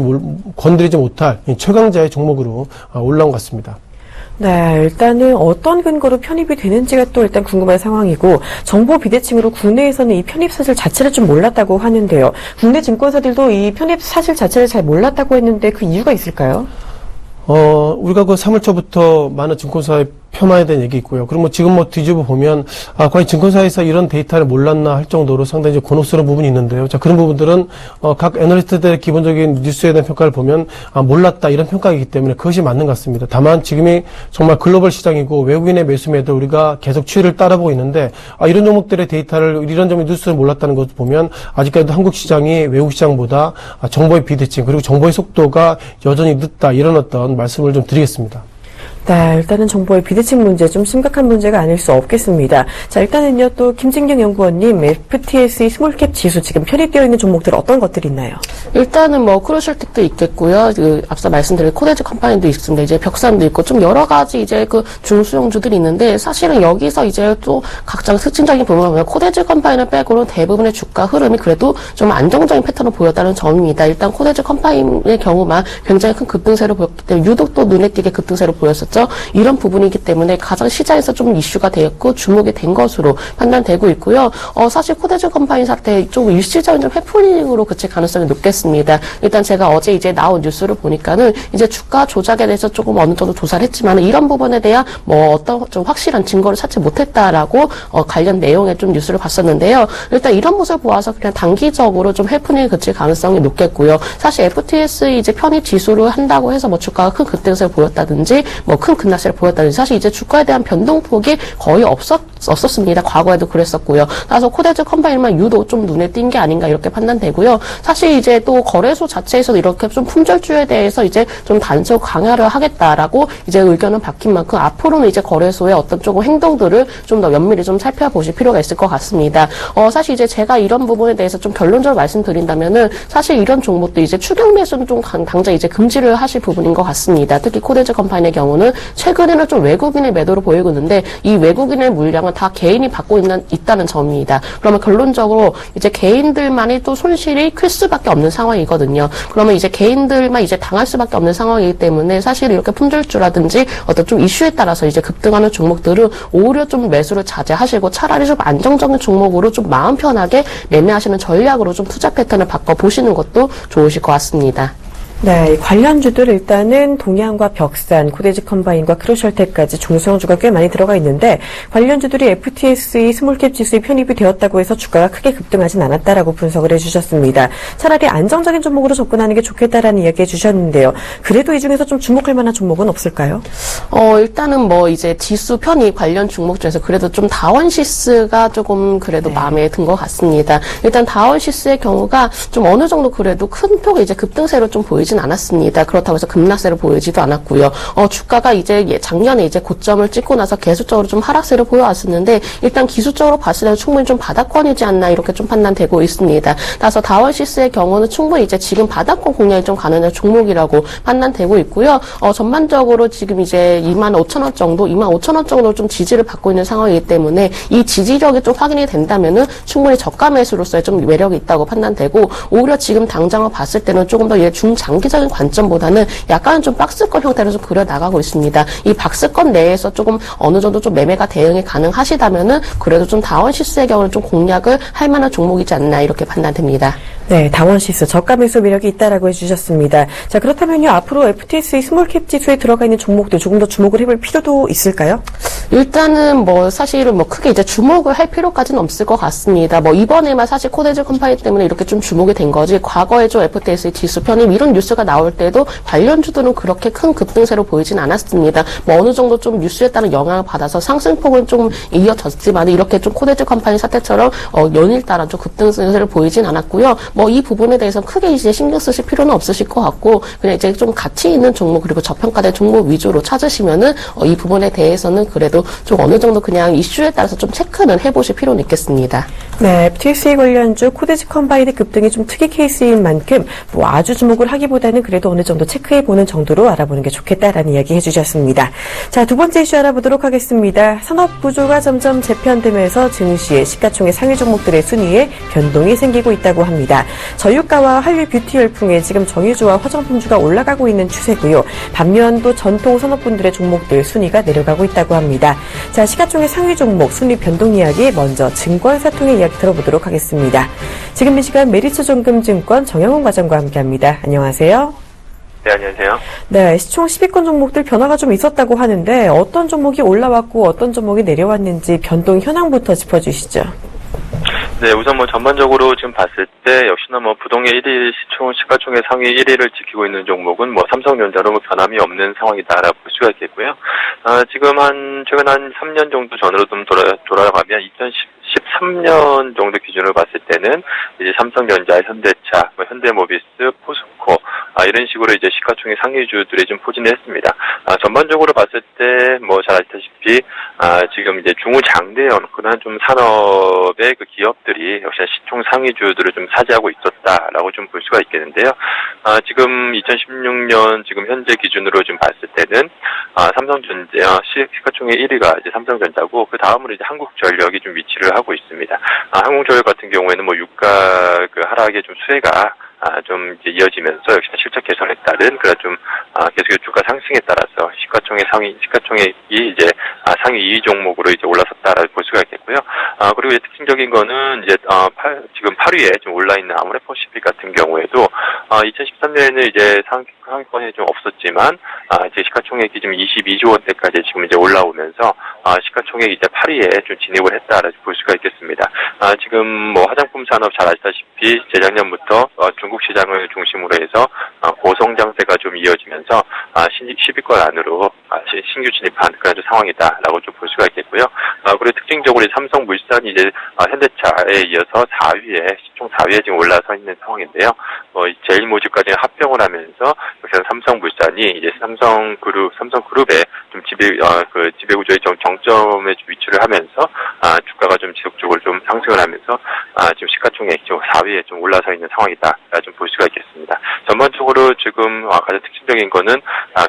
못할 최강자의 종목으로 올라온 것 같습니다. 네, 일단은 어떤 근거로 편입이 되는지가 또 일단 궁금한 상황이고 정보 비대칭으로 국내에서는 이 편입 사실 자체를 좀 몰랐다고 하는데요. 국내 증권사들도 이 편입 사실 자체를 잘 몰랐다고 했는데 그 이유가 있을까요? 우리가 3월 초부터 많은 증권사의 폄하에 대한 얘기 있고요. 그리고 지금 뒤집어 보면 과연 증권사에서 이런 데이터를 몰랐나 할 정도로 상당히 곤혹스러운 부분이 있는데요. 자, 그런 부분들은 각 애널리스트들의 기본적인 뉴스에 대한 평가를 보면 몰랐다 이런 평가이기 때문에 그것이 맞는 것 같습니다. 다만 지금이 정말 글로벌 시장이고 외국인의 매수매도 우리가 계속 추이를 따라보고 있는데 이런 종목들의 데이터를 이런 점의 뉴스를 몰랐다는 것을 보면 아직까지도 한국 시장이 외국 시장보다 정보의 비대칭 그리고 정보의 속도가 여전히 늦다 이런 어떤 말씀을 좀 드리겠습니다. 네, 일단은 정보의 비대칭 문제 좀 심각한 문제가 아닐 수 없겠습니다. 자, 일단은요, 또 김진경 연구원님, FTSE 스몰캡 지수 지금 편입되어 있는 종목들 어떤 것들이 있나요? 일단은 크루셜텍도 있겠고요. 앞서 말씀드린 코데즈 컴퍼니도 있습니다. 이제 벽산도 있고 좀 여러 가지 이제 중수용주들이 있는데 사실은 여기서 이제 또 각자 특징적인 부분을 보면 코데즈 컴퍼니를 빼고는 대부분의 주가 흐름이 그래도 좀 안정적인 패턴을 보였다는 점입니다. 일단 코데즈 컴퍼니의 경우만 굉장히 큰 급등세를 보였기 때문에 유독 또 눈에 띄게 급등세를 보였었죠. 이런 부분이기 때문에 가장 시장에서 좀 이슈가 되었고 주목이 된 것으로 판단되고 있고요. 사실 코데즈 컴퍼니 사태 좀 일시적인 좀 회풀링으로 그칠 가능성이 높겠습니다. 일단 제가 어제 이제 나온 뉴스를 보니까는 이제 주가 조작에 대해서 조금 어느 정도 조사를 했지만 이런 부분에 대한 어떤 좀 확실한 증거를 찾지 못했다라고 관련 내용의 좀 뉴스를 봤었는데요. 일단 이런 모습을 보아서 그냥 단기적으로 좀 회풀링이 그칠 가능성이 높겠고요. 사실 FTSE 이제 편입 지수를 한다고 해서 주가가 큰 급등세를 보였다든지 큰 급락세를 보였다든지 사실 이제 주가에 대한 변동폭이 거의 없었습니다. 과거에도 그랬었고요. 그래서 코데즈 컴퍼니만 유독 좀 눈에 띈 게 아닌가 이렇게 판단되고요. 사실 이제 또 거래소 자체에서도 이렇게 좀 품절주에 대해서 이제 좀 단속 강화를 하겠다라고 이제 의견은 바뀐 만큼 앞으로는 이제 거래소의 어떤 조금 행동들을 좀 더 면밀히 좀 살펴보실 필요가 있을 것 같습니다. 사실 이제 제가 이런 부분에 대해서 좀 결론적으로 말씀드린다면은 사실 이런 종목도 이제 추경 매수는 좀 당장 이제 금지를 하실 부분인 것 같습니다. 특히 코데즈 컴퍼니의 경우는 최근에는 좀 외국인의 매도로 보이고 있는데 이 외국인의 물량은 다 개인이 받고 있다는 점입니다. 그러면 결론적으로 이제 개인들만이 또 손실이 클 수밖에 없는 상황이거든요. 그러면 이제 개인들만 이제 당할 수밖에 없는 상황이기 때문에 사실 이렇게 품절주라든지 어떤 좀 이슈에 따라서 이제 급등하는 종목들은 오히려 좀 매수를 자제하시고 차라리 좀 안정적인 종목으로 좀 마음 편하게 매매하시는 전략으로 좀 투자 패턴을 바꿔보시는 것도 좋으실 것 같습니다. 네, 관련주들 일단은 동양과 벽산, 코데즈 컴바인과 크루셜텍까지 중소형주가 꽤 많이 들어가 있는데 관련주들이 FTSE 스몰캡 지수에 편입이 되었다고 해서 주가가 크게 급등하진 않았다라고 분석을 해주셨습니다. 차라리 안정적인 종목으로 접근하는 게 좋겠다라는 이야기 해주셨는데요. 그래도 이 중에서 좀 주목할 만한 종목은 없을까요? 일단은 이제 지수 편입 관련 종목 중에서 그래도 좀 다원시스가 조금 그래도 마음에 든 것 같습니다. 일단 다원시스의 경우가 좀 어느 정도 그래도 큰 폭의 이제 급등세로 좀 보이진 않았습니다. 그렇다고 해서 급락세를 보이지도 않았고요. 주가가 이제 작년에 이제 고점을 찍고 나서 계속적으로 좀 하락세를 보여왔었는데 일단 기술적으로 봤을 때는 충분히 좀 바닥권이지 않나 이렇게 좀 판단되고 있습니다. 따라서 다원시스의 경우는 충분히 이제 지금 바닥권 공략이 좀 가능한 종목이라고 판단되고 있고요. 전반적으로 지금 이제 25,000원 정도, 25,000원 정도로 좀 지지를 받고 있는 상황이기 때문에 이 지지력이 좀 확인이 된다면은 충분히 저가 매수로서의 좀 매력이 있다고 판단되고 오히려 지금 당장을 봤을 때는 조금 더 중장기적인 관점보다는 약간은 좀 박스권 형태로 좀 그려 나가고 있습니다. 이 박스권 내에서 조금 어느 정도 좀 매매가 대응이 가능하시다면은 그래도 좀 다원시스의 경우는 좀 공략을 할 만한 종목이지 않나 이렇게 판단됩니다. 네, 다원시스 저가 매수 매력이 있다라고 해주셨습니다. 자, 그렇다면요 앞으로 FTSE 스몰캡 지수에 들어가 있는 종목들 조금 더 주목을 해볼 필요도 있을까요? 일단은 사실은 크게 이제 주목을 할 필요까지는 없을 것 같습니다. 이번에만 사실 코데즈 컴퍼니 때문에 이렇게 좀 주목이 된 거지 과거에 좀 FTSE 지수 편입 이런 뉴스가 나올 때도 관련주들은 그렇게 큰 급등세로 보이진 않았습니다. 어느 정도 좀 뉴스에 따른 영향을 받아서 상승폭은 좀 이어졌지만 이렇게 좀 코데즈 컴퍼니 사태처럼 연일 따라 좀 급등세를 보이진 않았고요. 이 부분에 대해서 크게 이제 신경 쓰실 필요는 없으실 것 같고 그냥 이제 좀 가치 있는 종목 그리고 저평가된 종목 위주로 찾으시면은 이 부분에 대해서는 그래도 좀 어느 정도 그냥 이슈에 따라서 좀 체크는 해보실 필요는 있겠습니다. 네, FTSE 관련주 코데즈 컴바인의 급등이 좀 특이 케이스인 만큼 아주 주목을 하기보다는 그래도 어느 정도 체크해보는 정도로 알아보는 게 좋겠다라는 이야기 해주셨습니다. 자, 두 번째 이슈 알아보도록 하겠습니다. 산업 구조가 점점 재편되면서 증시의 시가총액 상위 종목들의 순위에 변동이 생기고 있다고 합니다. 저유가와 한류 뷰티 열풍에 지금 정유주와 화장품주가 올라가고 있는 추세고요. 반면 또 전통 산업군들의 종목들 순위가 내려가고 있다고 합니다. 자, 시가총액 상위 종목 순위 변동 이야기 먼저 증권사통의 이야기 들어보도록 하겠습니다. 지금 이 시간 메리츠존금증권 정영훈 과장과 함께합니다. 안녕하세요. 네, 안녕하세요. 네, 시총 10위권 종목들 변화가 좀 있었다고 하는데 어떤 종목이 올라왔고 어떤 종목이 내려왔는지 변동 현황부터 짚어주시죠. 네, 우선 뭐 전반적으로 지금 봤을 때 역시나 뭐 부동의 1위 시가총액 상위 1위를 지키고 있는 종목은 뭐 삼성전자로 뭐 변함이 없는 상황이다라고 볼 수가 있겠고요. 지금 최근 한 3년 정도 전으로 좀 돌아가면 2013년 정도 기준으로 봤을 때는 이제 삼성전자, 현대차, 뭐 현대모비스, 포스코 이런 식으로 이제 시가총액 상위주들이 좀 포진을 했습니다. 전반적으로 봤을 때 뭐 잘 아시다시피 지금 이제 중후장대형 그런 좀 산업의 그 기업들이 역시 시총 상위주들을 좀 차지하고 있었다라고 좀 볼 수가 있겠는데요. 지금 2016년 지금 현재 기준으로 좀 봤을 때는 삼성전자 시가총액 1위가 이제 삼성전자고 그 다음으로 이제 한국전력이 좀 위치를 하고 있습니다. 한국전력 같은 경우에는 뭐 유가 그 하락의 좀 수혜가 좀 이제 이어지면서 역시 실적 개선에 따른 그런 좀 계속 주가 상승에 따라서 시가총액이 이제 상위 2위 종목으로 이제 올라섰다라고 볼 수가 있겠고요. 그리고 이제 특징적인 거는 이제 지금 8위에 좀 올라 있는 아모레퍼시픽 같은 경우에도 2013년에는 이제 상위권이 좀 없었지만 이제 시가총액이 지금 22조 원대까지 지금 이제 올라오면서 시가총액이 이제 8위에 좀 진입을 했다라고 볼 수가 있겠습니다. 지금 뭐 화장품 산업 잘 아시다시피 재작년부터 중국 시장을 중심으로 해서 고성장세가 좀 이어지면서 10위권 안으로 신규 진입한 그런 상황이다라고 좀 볼 수가 있겠고요. 그리고 특징적으로 삼성물산이 이제 현대차에 이어서 4위에 시총 4위에 지금 올라서 있는 상황인데요. 제일모직까지 합병을 하면서 역시 삼성물산이 이제 삼성그룹의 좀 지배구조의 정점에 위치를 하면서 주가가 좀 지속적으로 좀 상승을 하면서 지금 시가총액 4위에 좀 올라서 있는 상황이다. 좀 볼 수가 있겠습니다. 전반적으로 지금 가장 특징적인 거는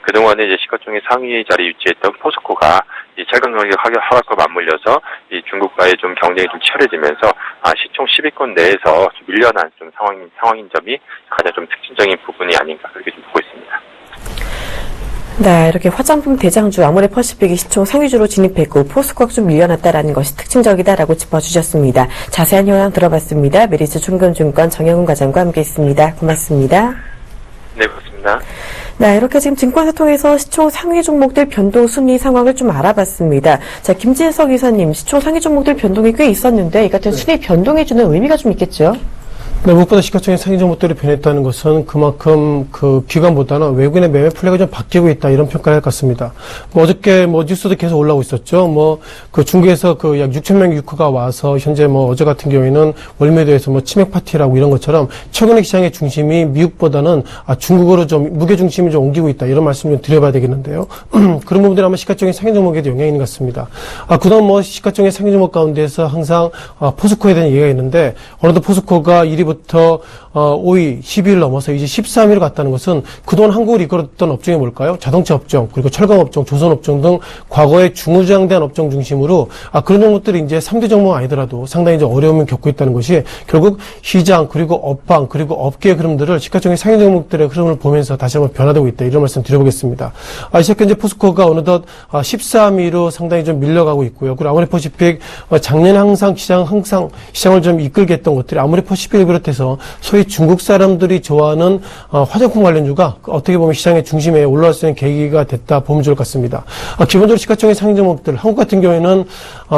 그동안에 이제 시가총액 상위 자리에 위치했던 포스코가 이 최근 가격 하락과 맞물려서 이 중국과의 좀 경쟁이 좀 치열해지면서 시총 10위권 내에서 좀 밀려난 좀 상황인 점이 가장 좀 특징적인 부분이 아닌가 그렇게 좀 보고 있습니다. 네, 이렇게 화장품 대장주 아모레퍼시픽이 시총 상위주로 진입했고 포스코가 좀 밀려났다라는 것이 특징적이다라고 짚어주셨습니다. 자세한 현황 들어봤습니다. 메리츠 총금증권 정영훈 과장과 함께했습니다. 고맙습니다. 네, 그렇습니다. 네, 이렇게 지금 증권사 통해서 시총 상위 종목들 변동 순위 상황을 좀 알아봤습니다. 자, 김진석 이사님, 시총 상위 종목들 변동이 꽤 있었는데 이 같은 순위 변동해주는 의미가 좀 있겠죠? 네, 무엇보다 시가총액 상위 종목들이 변했다는 것은 그만큼 그 기관보다는 외국인의 매매 플레이가 좀 바뀌고 있다 이런 평가를 할 것 같습니다. 어저께 뉴스도 계속 올라오고 있었죠. 그 중국에서 약 6,000명 유커가 와서 현재 어제 같은 경우에는 월매도에서 치맥 파티라고 이런 것처럼 최근의 시장의 중심이 미국보다는 중국으로 좀 무게 중심이 좀 옮기고 있다 이런 말씀 좀 드려봐야 되겠는데요. 그런 부분들이 아마 시가총액 상위 종목에도 영향이 있는 것 같습니다. 그동안 시가총액 상위 종목 가운데서 항상 포스코에 대한 얘기가 있는데 어느덧 포스코가 1위부터 5위, 10위를 넘어서 이제 13위로 갔다는 것은 그동안 한국을 이끌었던 업종이 뭘까요? 자동차 업종, 그리고 철강 업종, 조선 업종 등 과거에 중후장대한 업종 중심으로 그런 종목들이 이제 3대 종목 아니더라도 상당히 이제 어려움을 겪고 있다는 것이 결국 시장, 그리고 업황, 그리고 업계의 흐름들을 시가총액 상위 종목들의 흐름을 보면서 다시 한번 변화되고 있다. 이런 말씀 드려보겠습니다. 시작현재 포스코가 어느덧 13위로 상당히 좀 밀려가고 있고요. 그리고 아모레퍼시픽 작년에 항상 시장을 좀 이끌게 했던 것들이 아모레퍼시픽을 비롯해서 소위 중국 사람들이 좋아하는 화장품 관련주가 어떻게 보면 시장의 중심에 올라올 수 있는 계기가 됐다 보면 좋을 것 같습니다. 기본적으로 시가총액 상위 종목들, 한국 같은 경우에는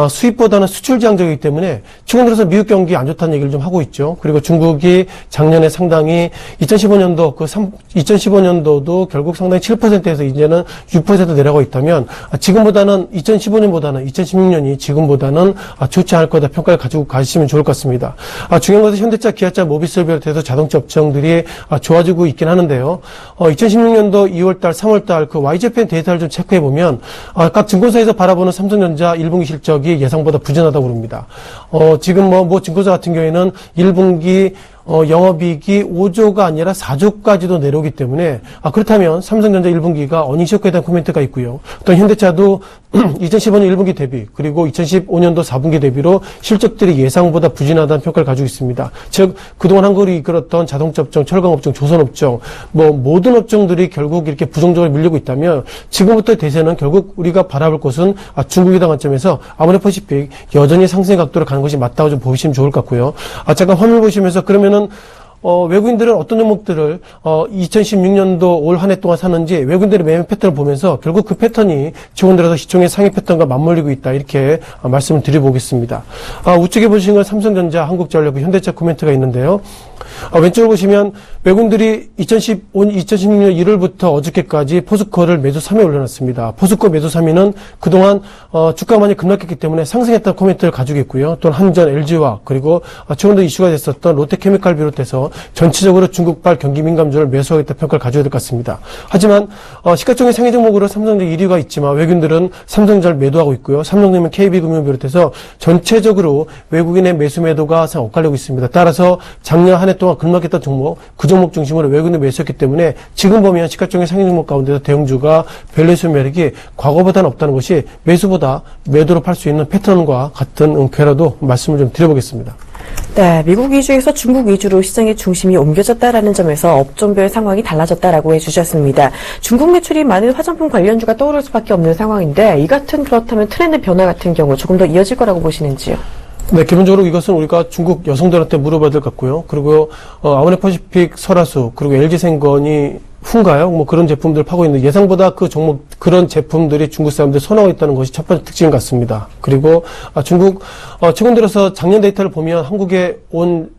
수입보다는 수출 지향적이기 때문에 최근 들어서 미국 경기 안 좋다는 얘기를 좀 하고 있죠. 그리고 중국이 작년에 상당히 2015년도도 결국 상당히 7%에서 이제는 6% 내려가고 있다면 지금보다는 2016년이 지금보다는 좋지 않을 거다 평가를 가지고 가시면 좋을 것 같습니다. 중요한 것은 현대차, 기아차, 모비스를 비롯해서 자동차 업종들이 좋아지고 있긴 하는데요. 2016년도 2월달, 3월달 그 YGFN 데이터를 좀 체크해보면 각 증권사에서 바라보는 삼성전자 1분기 실적이 예상보다 부진하다고 그럽니다. 지금 증권사 같은 경우에는 1분기 영업이익이 5조가 아니라 4조까지도 내려오기 때문에 그렇다면 삼성전자 1분기가 어닝쇼크에 대한 코멘트가 있고요. 또 현대차도 2015년 1분기 대비 그리고 2015년도 4분기 대비로 실적들이 예상보다 부진하다는 평가를 가지고 있습니다. 즉 그동안 한국을 이끌었던 자동차 업종, 철강 업종, 조선 업종 모든 업종들이 결국 이렇게 부정적으로 밀리고 있다면 지금부터 대세는 결국 우리가 바라볼 것은 중국이다 관점에서 아모레퍼시픽 여전히 상승의 각도로 가는 것이 맞다고 좀 보시면 좋을 것 같고요. 잠깐 화면 보시면서 그러면은 외국인들은 어떤 종목들을 2016년도 올 한 해 동안 사는지 외국인들의 매매 패턴을 보면서 결국 그 패턴이 최근 들어서 시총의 상위 패턴과 맞물리고 있다, 이렇게 말씀을 드려보겠습니다. 우측에 보시는 건 삼성전자, 한국전력, 현대차 코멘트가 있는데요. 왼쪽으로 보시면 외국인들이 2016년 1월부터 어저께까지 포스코를 매수 3회 올려놨습니다. 포스코 매수 3위는 그동안 주가가 많이 급락했기 때문에 상승했다는 코멘트를 가지고 있고요. 또한 한전, LG화학, 그리고 최근도 이슈가 됐었던 롯데케미칼 비롯해서 전체적으로 중국발 경기 민감주를 매수하겠다 평가를 가져야 될 것 같습니다. 하지만 시가총액 상위 종목으로 삼성전자 1위가 있지만 외국인들은 삼성전자를 매도하고 있고요. 삼성생명, KB금융 비롯해서 전체적으로 외국인의 매수 매도가 엇갈리고 있습니다. 따라서 작년 한 해 동안 급락했던 종목, 그 종목 중심으로 외국인을 매수했기 때문에 지금 보면 시가총액 상위 종목 가운데서 대형주가 밸류에이션 매력이 과거보다는 없다는 것이 매수보다 매도로 팔 수 있는 패턴과 같은 괴라도 말씀을 좀 드려보겠습니다. 네, 미국 위주에서 중국 위주로 시장의 중심이 옮겨졌다라는 점에서 업종별 상황이 달라졌다라고 해주셨습니다. 중국 매출이 많은 화장품 관련주가 떠오를 수밖에 없는 상황인데 이 같은 그렇다면 트렌드 변화 같은 경우 조금 더 이어질 거라고 보시는지요? 네, 기본적으로 이것은 우리가 중국 여성들한테 물어봐야 될 것 같고요. 그리고 아모레퍼시픽, 설화수, 그리고 LG생건이 훈가요? 뭐 그런 제품들을 파고 있는데 예상보다 그 종목, 그런 제품들이 중국 사람들 선호하고 있다는 것이 첫 번째 특징 같습니다. 그리고 중국, 최근 들어서 작년 데이터를 보면 한국에 온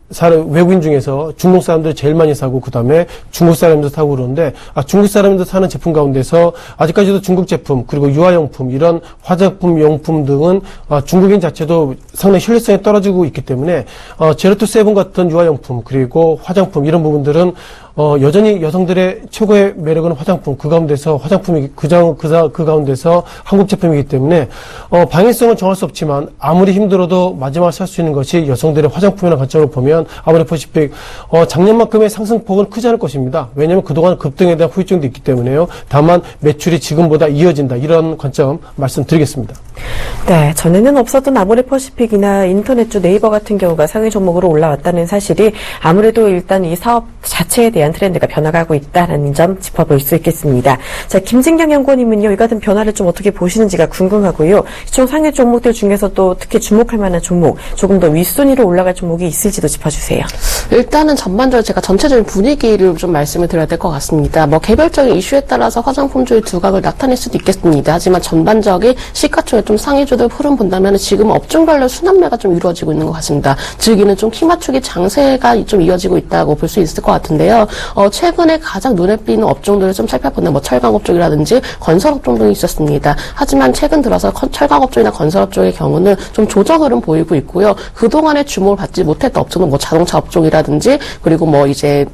외국인 중에서 중국 사람들 제일 많이 사고 그 다음에 중국 사람들 사고 그러는데 중국 사람들 사는 제품 가운데서 아직까지도 중국 제품 그리고 유아용품 이런 화장품 용품 등은 중국인 자체도 상당히 신뢰성이 떨어지고 있기 때문에 제로투세븐 같은 유아용품 그리고 화장품 이런 부분들은 여전히 여성들의 최고의 매력은 화장품, 그 가운데서 화장품이 그 가운데서 한국 제품이기 때문에 방향성은 정할 수 없지만 아무리 힘들어도 마지막에 살 수 있는 것이 여성들의 화장품이라는 관점으로 보면 아모레퍼시픽 작년만큼의 상승폭은 크지 않을 것입니다. 왜냐하면 그동안 급등에 대한 후유증도 있기 때문에요. 다만 매출이 지금보다 이어진다, 이런 관점 말씀드리겠습니다. 네, 전에는 없었던 아모레퍼시픽이나 인터넷주 네이버 같은 경우가 상위 종목으로 올라왔다는 사실이 아무래도 일단 이 사업 자체에 대한 트렌드가 변화가고 있다는 점 짚어볼 수 있겠습니다. 자, 김진경 연구원님은요, 이 같은 변화를 좀 어떻게 보시는지가 궁금하고요. 시총 상위 종목들 중에서도 특히 주목할 만한 종목, 조금 더 윗순위로 올라갈 종목이 있을지도 짚어주세요. 일단은 전반적으로 제가 전체적인 분위기를 좀 말씀을 드려야 될 것 같습니다. 뭐 개별적인 이슈에 따라서 화장품주의 두각을 나타낼 수도 있겠습니다. 하지만 전반적인 시가총액 좀 상위주들 흐름 본다면 지금 업종별로 순환매가 좀 이루어지고 있는 것 같습니다. 즉 이는 좀 키맞추기 장세가 좀 이어지고 있다고 볼 수 있을 것 같은데요. 최근에 가장 눈에 띄는 업종들을 좀 살펴보면 뭐 철강업종이라든지 건설업종 등이 있었습니다. 하지만 최근 들어서 철강업종이나 건설업종의 경우는 좀 조정 흐름 보이고 있고요. 그동안에 주목을 받지 못했던 업종은 뭐 자동차 업종이라든지 그리고 뭐 이제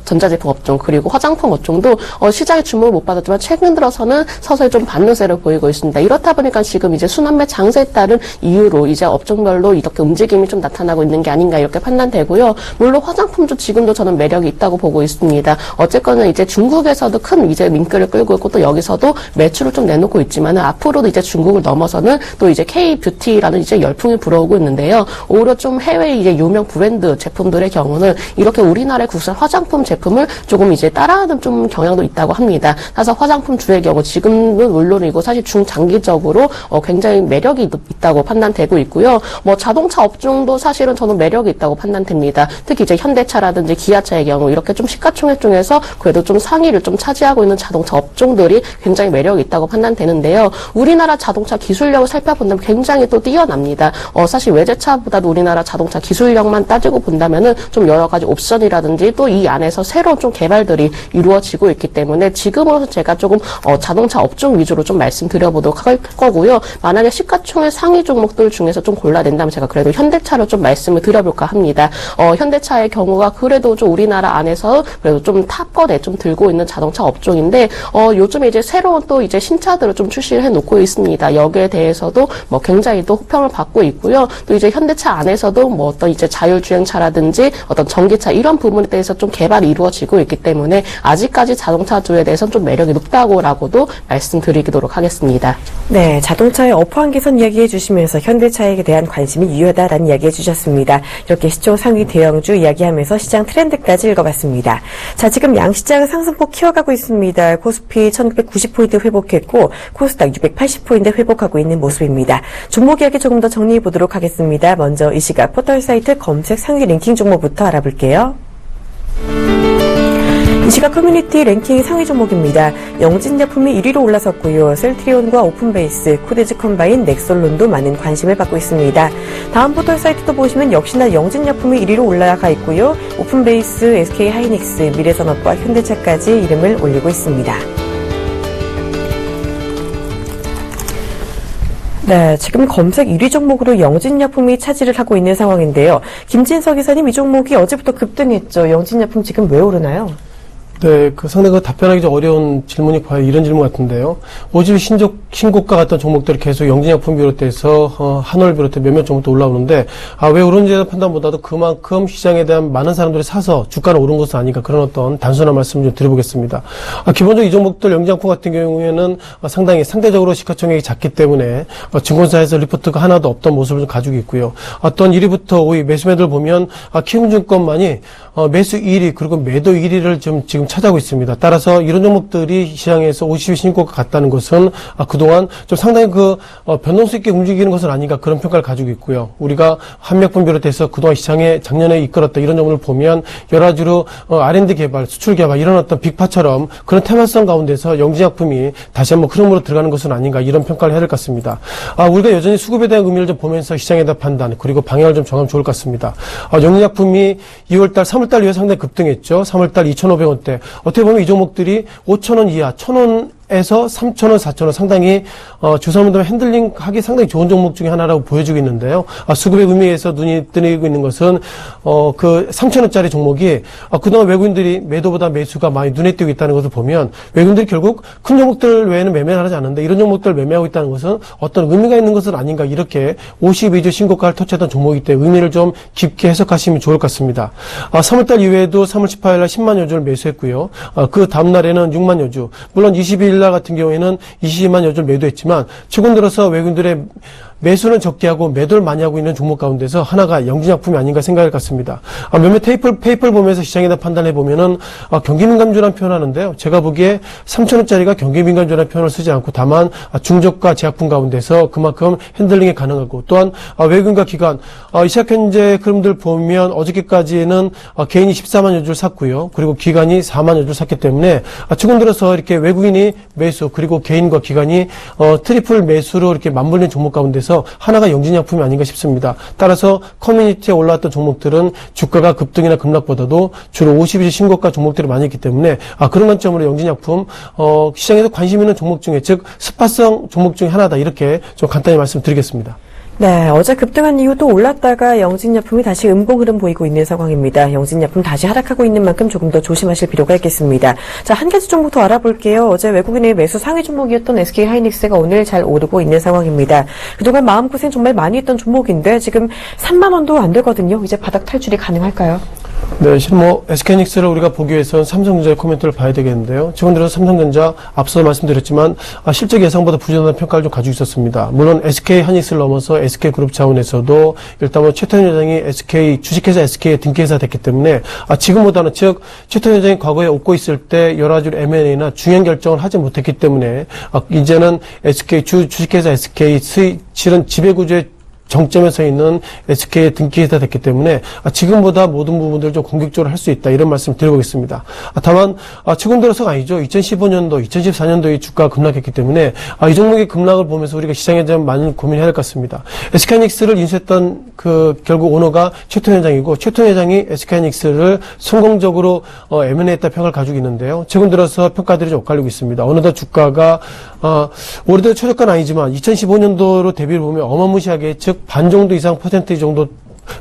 전자제품 업종 그리고 화장품 업종도 시장에 주목을 못 받았지만 최근 들어서는 서서히 좀 반등세를 보이고 있습니다. 이렇다 보니까 지금 이제 순환매 장세에 따른 이유로 이제 업종별로 이렇게 움직임이 좀 나타나고 있는 게 아닌가 이렇게 판단되고요. 물론 화장품도 지금도 저는 매력이 있다고 보고 있습니다. 어쨌거나 이제 중국에서도 큰 이제 민끌을 끌고 있고 또 여기서도 매출을 좀 내놓고 있지만 앞으로도 이제 중국을 넘어서는 또 이제 K-뷰티라는 이제 열풍이 불어오고 있는데요. 오히려 좀 해외 이제 유명 브랜드 제품들의 경우는 이렇게 우리나라의 국산 화장품 제품을 조금 이제 따라하는 좀 경향도 있다고 합니다. 그래서 화장품 주의 경우 지금은 물론이고 사실 중장기적으로 굉장히 매력이 있다고 판단되고 있고요. 뭐 자동차 업종도 사실은 저는 매력이 있다고 판단됩니다. 특히 이제 현대차라든지 기아차의 경우 이렇게 좀 시가총액 중에서 그래도 좀 상위를 좀 차지하고 있는 자동차 업종들이 굉장히 매력이 있다고 판단되는데요. 우리나라 자동차 기술력을 살펴본다면 굉장히 또 뛰어납니다. 사실 외제차보다도 우리나라 자동차 기술력만 따지고 본다면은 좀 여러 가지 옵션이라든지 또 이 안에서 새로운 좀 개발들이 이루어지고 있기 때문에 지금으로서 제가 조금 자동차 업종 위주로 좀 말씀드려보도록 할 거고요. 만약에 시가총액 상위 종목들 중에서 좀 골라낸다면 제가 그래도 현대차를 좀 말씀을 드려볼까 합니다. 현대차의 경우가 그래도 좀 우리나라 안에서 그래도 좀 탑권에 좀 들고 있는 자동차 업종인데 요즘에 이제 새로운 또 이제 신차들을 좀 출시를 해놓고 있습니다. 여기에 대해서도 뭐 굉장히 또 호평을 받고 있고요. 또 이제 현대차 안에서도 뭐 어떤 이제 자율주행차라든지 어떤 전기차 이런 부분에 대해서 대해서 좀 개발이 이루어지고 있기 때문에 아직까지 자동차주에 대해서는 좀 매력이 높다고라고도 말씀드리도록 하겠습니다. 네, 자동차의 업황 개선 이야기해 주시면서 현대차에 대한 관심이 유효하다라는 이야기해 주셨습니다. 이렇게 시총 상위 대형주 이야기하면서 시장 트렌드까지 읽어봤습니다. 자, 지금 양시장 상승폭 키워가고 있습니다. 코스피 1990포인트 회복했고 코스닥 680포인트 회복하고 있는 모습입니다. 종목 이야기 조금 더 정리해 보도록 하겠습니다. 먼저 이 시각 포털사이트 검색 상위 랭킹 종목부터 알아볼게요. 이 시각 커뮤니티 랭킹 상위 종목입니다. 영진약품이 1위로 올라섰고요. 셀트리온과 오픈베이스, 코데즈 컴바인, 넥솔론도 많은 관심을 받고 있습니다. 다음 포털 사이트도 보시면 역시나 영진약품이 1위로 올라가 있고요. 오픈베이스, SK하이닉스, 미래산업과 현대차까지 이름을 올리고 있습니다. 네, 지금 검색 1위 종목으로 영진약품이 차지를 하고 있는 상황인데요. 김진석 기사님, 이 종목이 어제부터 급등했죠. 영진약품 지금 왜 오르나요? 네, 상당히 답변하기 좀 어려운 질문이 과연 이런 질문 같은데요. 50일 신고가 같은 종목들이 계속 영진약품 비롯해서, 한올 비롯해 몇몇 종목도 올라오는데, 왜 오른지에 대한 판단보다도 그만큼 시장에 대한 많은 사람들이 사서 주가는 오른 것은 아닌가 그런 어떤 단순한 말씀을 좀 드려보겠습니다. 기본적으로 이 종목들 영진약품 같은 경우에는 상당히 상대적으로 시가총액이 작기 때문에, 증권사에서 리포트가 하나도 없던 모습을 좀 가지고 있고요. 어떤 1위부터 5위 매수매들 보면, 키움증권만이, 매수 1위, 그리고 매도 1위를 지금 차지하고 있습니다. 따라서 이런 종목들이 시장에서 50일 신고가 같다는 것은 그동안 좀 상당히 변동성 있게 움직이는 것은 아닌가 그런 평가를 가지고 있고요. 우리가 한약품 비롯해서 그동안 시장에 작년에 이끌었던 이런 종목을 보면 여러 가지로 R&D 개발, 수출 개발 이런 어떤 빅파처럼 그런 테마성 가운데서 영진약품이 다시 한번 흐름으로 들어가는 것은 아닌가 이런 평가를 해야 될 것 같습니다. 우리가 여전히 수급에 대한 의미를 좀 보면서 시장에 대한 판단 그리고 방향을 좀 정하면 좋을 것 같습니다. 영진약품이 2월달, 3월달 이후에 상당히 급등했죠. 3월달 2,500원대. 어떻게 보면 이 종목들이 5,000원 이하, 1,000원에서 3,000원, 4,000원 상당히 주사문도 핸들링 하기 상당히 좋은 종목 중에 하나라고 보여지고 있는데요. 수급의 의미에서 눈이 뜨이고 있는 것은 3,000원짜리 종목이 그동안 외국인들이 매도보다 매수가 많이 눈에 띄고 있다는 것을 보면 외국인들이 결국 큰 종목들 외에는 매매를 하지 않는데 이런 종목들을 매매하고 있다는 것은 어떤 의미가 있는 것은 아닌가 이렇게 52주 신고가를 터치했던 종목이기 때문에 의미를 좀 깊게 해석하시면 좋을 것 같습니다. 3월달 이후에도 3월 18일 날 10만여 주를 매수했고요. 그 다음날에는 6만여 주. 물론 22일 날 같은 경우에는 22만여 주를 매도했지만 최근 들어서 외국인들의 매수는 적게 하고 매도를 많이 하고 있는 종목 가운데서 하나가 영진약품이 아닌가 생각할 것 같습니다. 몇몇 페이퍼를 보면서 시장에 대한 판단해 보면은 경기민감주라는 표현을 하는데요. 제가 보기에 3,000원짜리가 경기민감주라는 표현을 쓰지 않고 다만 중저가 제약품 가운데서 그만큼 핸들링이 가능하고 또한 외국인과 기관 이 시각 현재 흐름들 보면 어저께까지는 개인이 14만여 주를 샀고요. 그리고 기관이 4만여 주를 샀기 때문에 최근 들어서 이렇게 외국인이 매수 그리고 개인과 기관이 트리플 매수로 이렇게 맞물린 종목 가운데서 하나가 영진약품이 아닌가 싶습니다. 따라서 커뮤니티에 올라왔던 종목들은 주가가 급등이나 급락보다도 주로 50일 신고가 종목들이 많이 있기 때문에 그런 관점으로 영진약품 시장에서 관심 있는 종목 중에 즉 스파성 종목 중에 하나다 이렇게 좀 간단히 말씀드리겠습니다. 네, 어제 급등한 이후 또 올랐다가 영진약품이 다시 음봉 흐름 보이고 있는 상황입니다. 영진약품 다시 하락하고 있는 만큼 조금 더 조심하실 필요가 있겠습니다. 자, 한 가지 종목 더 알아볼게요. 어제 외국인의 매수 상위 종목이었던 SK하이닉스가 오늘 잘 오르고 있는 상황입니다. 그동안 마음고생 정말 많이 했던 종목인데 지금 3만 원도 안 되거든요. 이제 바닥 탈출이 가능할까요? 네, 실은 SK하이닉스를 우리가 보기 위해서는 삼성전자의 코멘트를 봐야 되겠는데요. 최근 들어서 삼성전자 앞서 말씀드렸지만 실적 예상보다 부진한 평가를 좀 가지고 있었습니다. 물론 SK하이닉스를 넘어서 SK그룹 차원에서도 일단 최태원 회장이 주식회사 SK에 등기회사 됐기 때문에 지금보다는 즉 최태원 회장이 과거에 얻고 있을 때 여러 가지 M&A나 중요한 결정을 하지 못했기 때문에 이제는 주식회사 SK 실은 지배구조의 정점에 서 있는 SK에 등기회사 됐기 때문에 지금보다 모든 부분들을 좀 공격적으로 할 수 있다 이런 말씀 드려보겠습니다. 다만 최근 들어서가 아니죠. 2015년도, 2014년도에 주가가 급락했기 때문에 이 종목의 급락을 보면서 우리가 시장에 대한 많은 고민을 해야 될 것 같습니다. SK하이닉스를 인수했던 결국 오너가 최태원 회장이고 최태원 회장이 SK하이닉스를 성공적으로 M&A했다 평가를 가지고 있는데요. 최근 들어서 평가들이 좀 엇갈리고 있습니다. 어느덧 주가가 올해도 최저가는 아니지만 2015년도로 대비를 보면 어마무시하게 즉 반 정도 이상 퍼센트 정도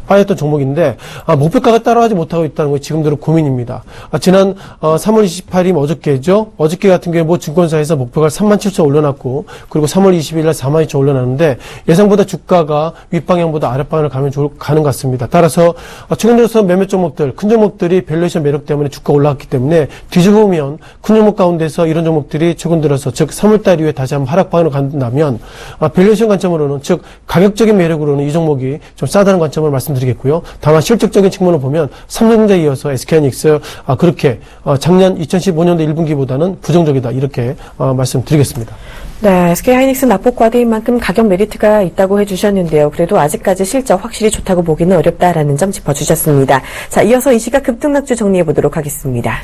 빠졌던 종목인데 목표가가 따라가지 못하고 있다는 게 지금대로 고민입니다. 지난 3월 28일 어저께죠. 어저께 같은 경우에 모 증권사에서 목표가를 37,000 올려놨고 그리고 3월 20일 날 42,000 올려놨는데 예상보다 주가가 윗방향보다 아랫방향을 가는 것 같습니다. 따라서 최근 들어서 몇몇 종목들, 큰 종목들이 밸류에이션 매력 때문에 주가가 올라갔기 때문에 뒤집어 보면 큰 종목 가운데서 이런 종목들이 최근 들어서 즉 3월달 이후에 다시 한번 하락방향으로 간다면 밸류에이션 관점으로는 즉 가격적인 매력으로는 이 종목이 좀 싸다는 관점을 말씀드리겠고요. 다만 실적적인 측면을 보면 삼성전자에 이어서 SK하이닉스 그렇게 작년 2015년도 1분기보다는 부정적이다 이렇게 말씀드리겠습니다. 네, SK하이닉스 낙폭 과대인 만큼 가격 메리트가 있다고 해주셨는데요. 그래도 아직까지 실적 확실히 좋다고 보기는 어렵다라는 점 짚어주셨습니다. 자, 이어서 이 시각 급등락주 정리해보도록 하겠습니다.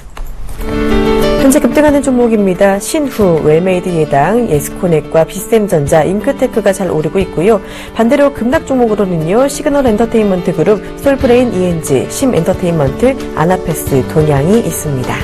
현재 급등하는 종목입니다. 신후, 웰메이드 예당, 에스코넥과 비샘전자, 잉크테크가 잘 오르고 있고요. 반대로 급락 종목으로는요. 시그널 엔터테인먼트 그룹, 솔브레인 ENG, 심 엔터테인먼트, 아나페스, 돈양이 있습니다.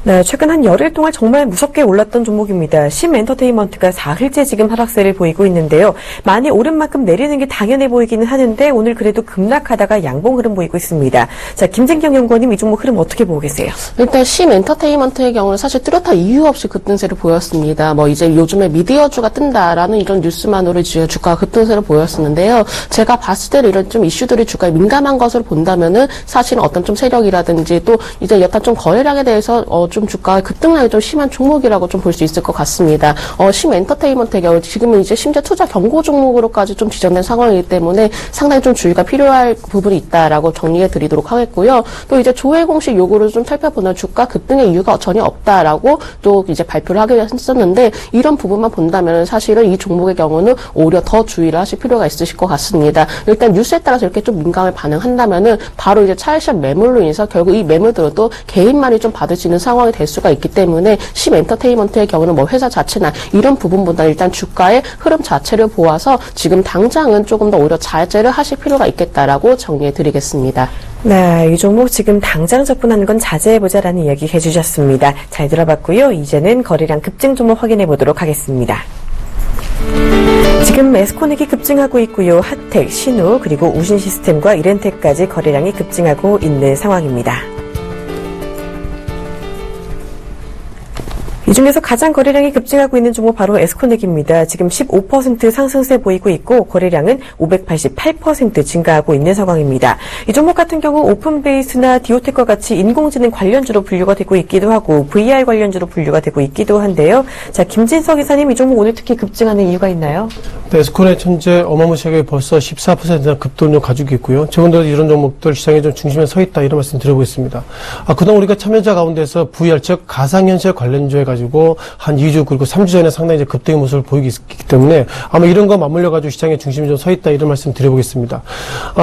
네, 최근 한 열흘 동안 정말 무섭게 올랐던 종목입니다. 심 엔터테인먼트가 4흘째 지금 하락세를 보이고 있는데요. 많이 오른 만큼 내리는 게 당연해 보이기는 하는데 오늘 그래도 급락하다가 양봉 흐름 보이고 있습니다. 자, 김진경 연구원님 이 종목 흐름 어떻게 보고 계세요? 일단 심 엔터테인먼트의 경우는 사실 뚜렷한 이유 없이 급등세를 보였습니다. 이제 요즘에 미디어주가 뜬다라는 이런 뉴스만으로 이제 주가가 급등세를 보였었는데요. 제가 봤을 때는 이런 좀 이슈들이 주가에 민감한 것을 본다면은 사실은 어떤 좀 세력이라든지 또 이제 여타 좀 거래량에 대해서 좀 주가 급등량이 좀 심한 종목이라고 좀 볼 수 있을 것 같습니다. 심 엔터테인먼트의 경우 지금은 이제 심지어 투자 경고 종목으로까지 좀 지정된 상황이기 때문에 상당히 좀 주의가 필요할 부분이 있다라고 정리해 드리도록 하겠고요. 또 이제 조회 공식 요구를 좀 살펴보면 주가 급등의 이유가 전혀 없다라고 또 이제 발표를 하게 했었는데 이런 부분만 본다면 사실은 이 종목의 경우는 오히려 더 주의를 하실 필요가 있으실 것 같습니다. 일단 뉴스에 따라서 이렇게 좀 민감하게 반응한다면은 바로 이제 차익실현 매물로 인해서 결국 이 매물들은 또 개인만이 좀 받을 수 있는 상황이 될 수가 있기 때문에 심 엔터테인먼트의 경우는 회사 자체나 이런 부분보다 일단 주가의 흐름 자체를 보아서 지금 당장은 조금 더 오히려 자제를 하실 필요가 있겠다라고 정리해 드리겠습니다. 네, 이 종목 지금 당장 접근하는 건 자제해보자라는 이야기 해주셨습니다. 잘 들어봤고요. 이제는 거래량 급증 종목 확인해 보도록 하겠습니다. 지금 에스코넥이 급증하고 있고요. 핫텍, 신우, 그리고 우신시스템과 이렌텍까지 거래량이 급증하고 있는 상황입니다. 이 중에서 가장 거래량이 급증하고 있는 종목 바로 에스코넥입니다. 지금 15% 상승세 보이고 있고 거래량은 588% 증가하고 있는 상황입니다. 이 종목 같은 경우 오픈베이스나 디오텍과 같이 인공지능 관련주로 분류가 되고 있기도 하고 VR 관련주로 분류가 되고 있기도 한데요. 자, 김진석 이사님 이 종목 오늘 특히 급증하는 이유가 있나요? 네, 에스코넥 현재 어마무시하게 벌써 14% 급등을 가지고 있고요. 최근 들어 이런 종목들 시장에 좀 중심에 서 있다 이런 말씀 드려보겠습니다. 그동안 우리가 참여자 가운데서 VR 즉 가상현실 관련주에 가지고 한 2주 그리고 3주 전에 상당히 이제 급등의 모습을 보이기 때문에 아마 이런 거 맞물려가지고 시장의 중심이 좀 서 있다 이런 말씀 드려보겠습니다.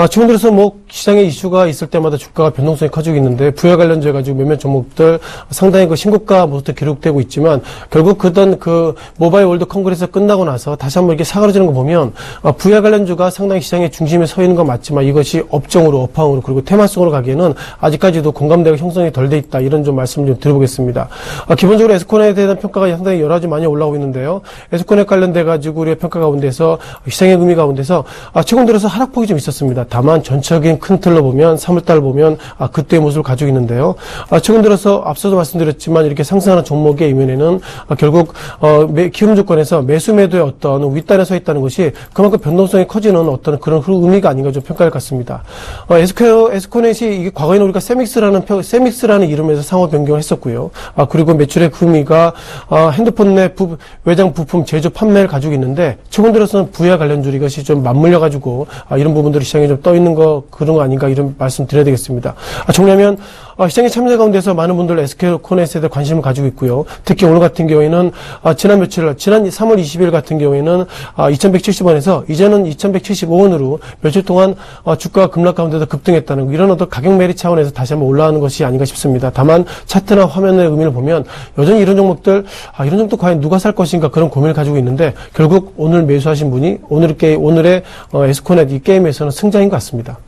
최근 들어서 시장에 이슈가 있을 때마다 주가가 변동성이 커지고 있는데 VR 관련주에 가지고 몇몇 종목들 상당히 그 신고가 모습도 기록되고 있지만 결국 그 모바일 월드 컨그레스 끝나고 나서 다시 한번 이렇게 사그러지는 거 보면 VR 관련주가 상당히 시장의 중심에 서 있는 건 맞지만 이것이 업종으로 업황으로 그리고 테마성으로 가기에는 아직까지도 공감대가 형성이 덜 돼 있다 이런 좀 말씀을 좀 드려보겠습니다. 기본적으로 에스코넥에 대한 평가가 상당히 여러 가지 많이 올라오고 있는데요. 에스코넥 관련돼 가지고 우리의 평가 가운데서 시장의 의미 가운데서 최근 들어서 하락폭이 좀 있었습니다. 다만 전체적인 큰 틀로 보면 3월달 보면 그때의 모습을 가지고 있는데요. 최근 들어서 앞서도 말씀드렸지만 이렇게 상승하는 종목의 이면에는 결국 기업 조건에서 매수 매도의 어떤 윗단에 서 있다는 것이 그만큼 변동성이 커지는 어떤 그런 의미가 아닌가 좀 평가할 것 같습니다. 에스코넷이 이게 과거에는 우리가 세믹스라는 이름에서 상호 변경을 했었고요. 그리고 매출의 의미가 핸드폰 내 외장 부품 제조 판매를 가지고 있는데 최근 들어서는 VR 관련주 이것이 좀 맞물려 가지고 이런 부분들이 시장에 좀 떠 있는 그런 거 아닌가 이런 말씀 드려야 되겠습니다. 정리하면 시장의 참여 가운데서 많은 분들 에스코넷에 대해 관심을 가지고 있고요. 특히 오늘 같은 경우에는 지난 3월 20일 같은 경우에는 2170원에서 이제는 2175원으로 며칠 동안 주가가 급락 가운데서 급등했다는 이런 어떤 가격 매리 차원에서 다시 한번 올라가는 것이 아닌가 싶습니다. 다만 차트나 화면의 의미를 보면 여전히 이런 종목들 이런 종목도 과연 누가 살 것인가 그런 고민을 가지고 있는데 결국 오늘 매수하신 분이 오늘의 에스코넷 이 게임에서는 승자인 것 같습니다.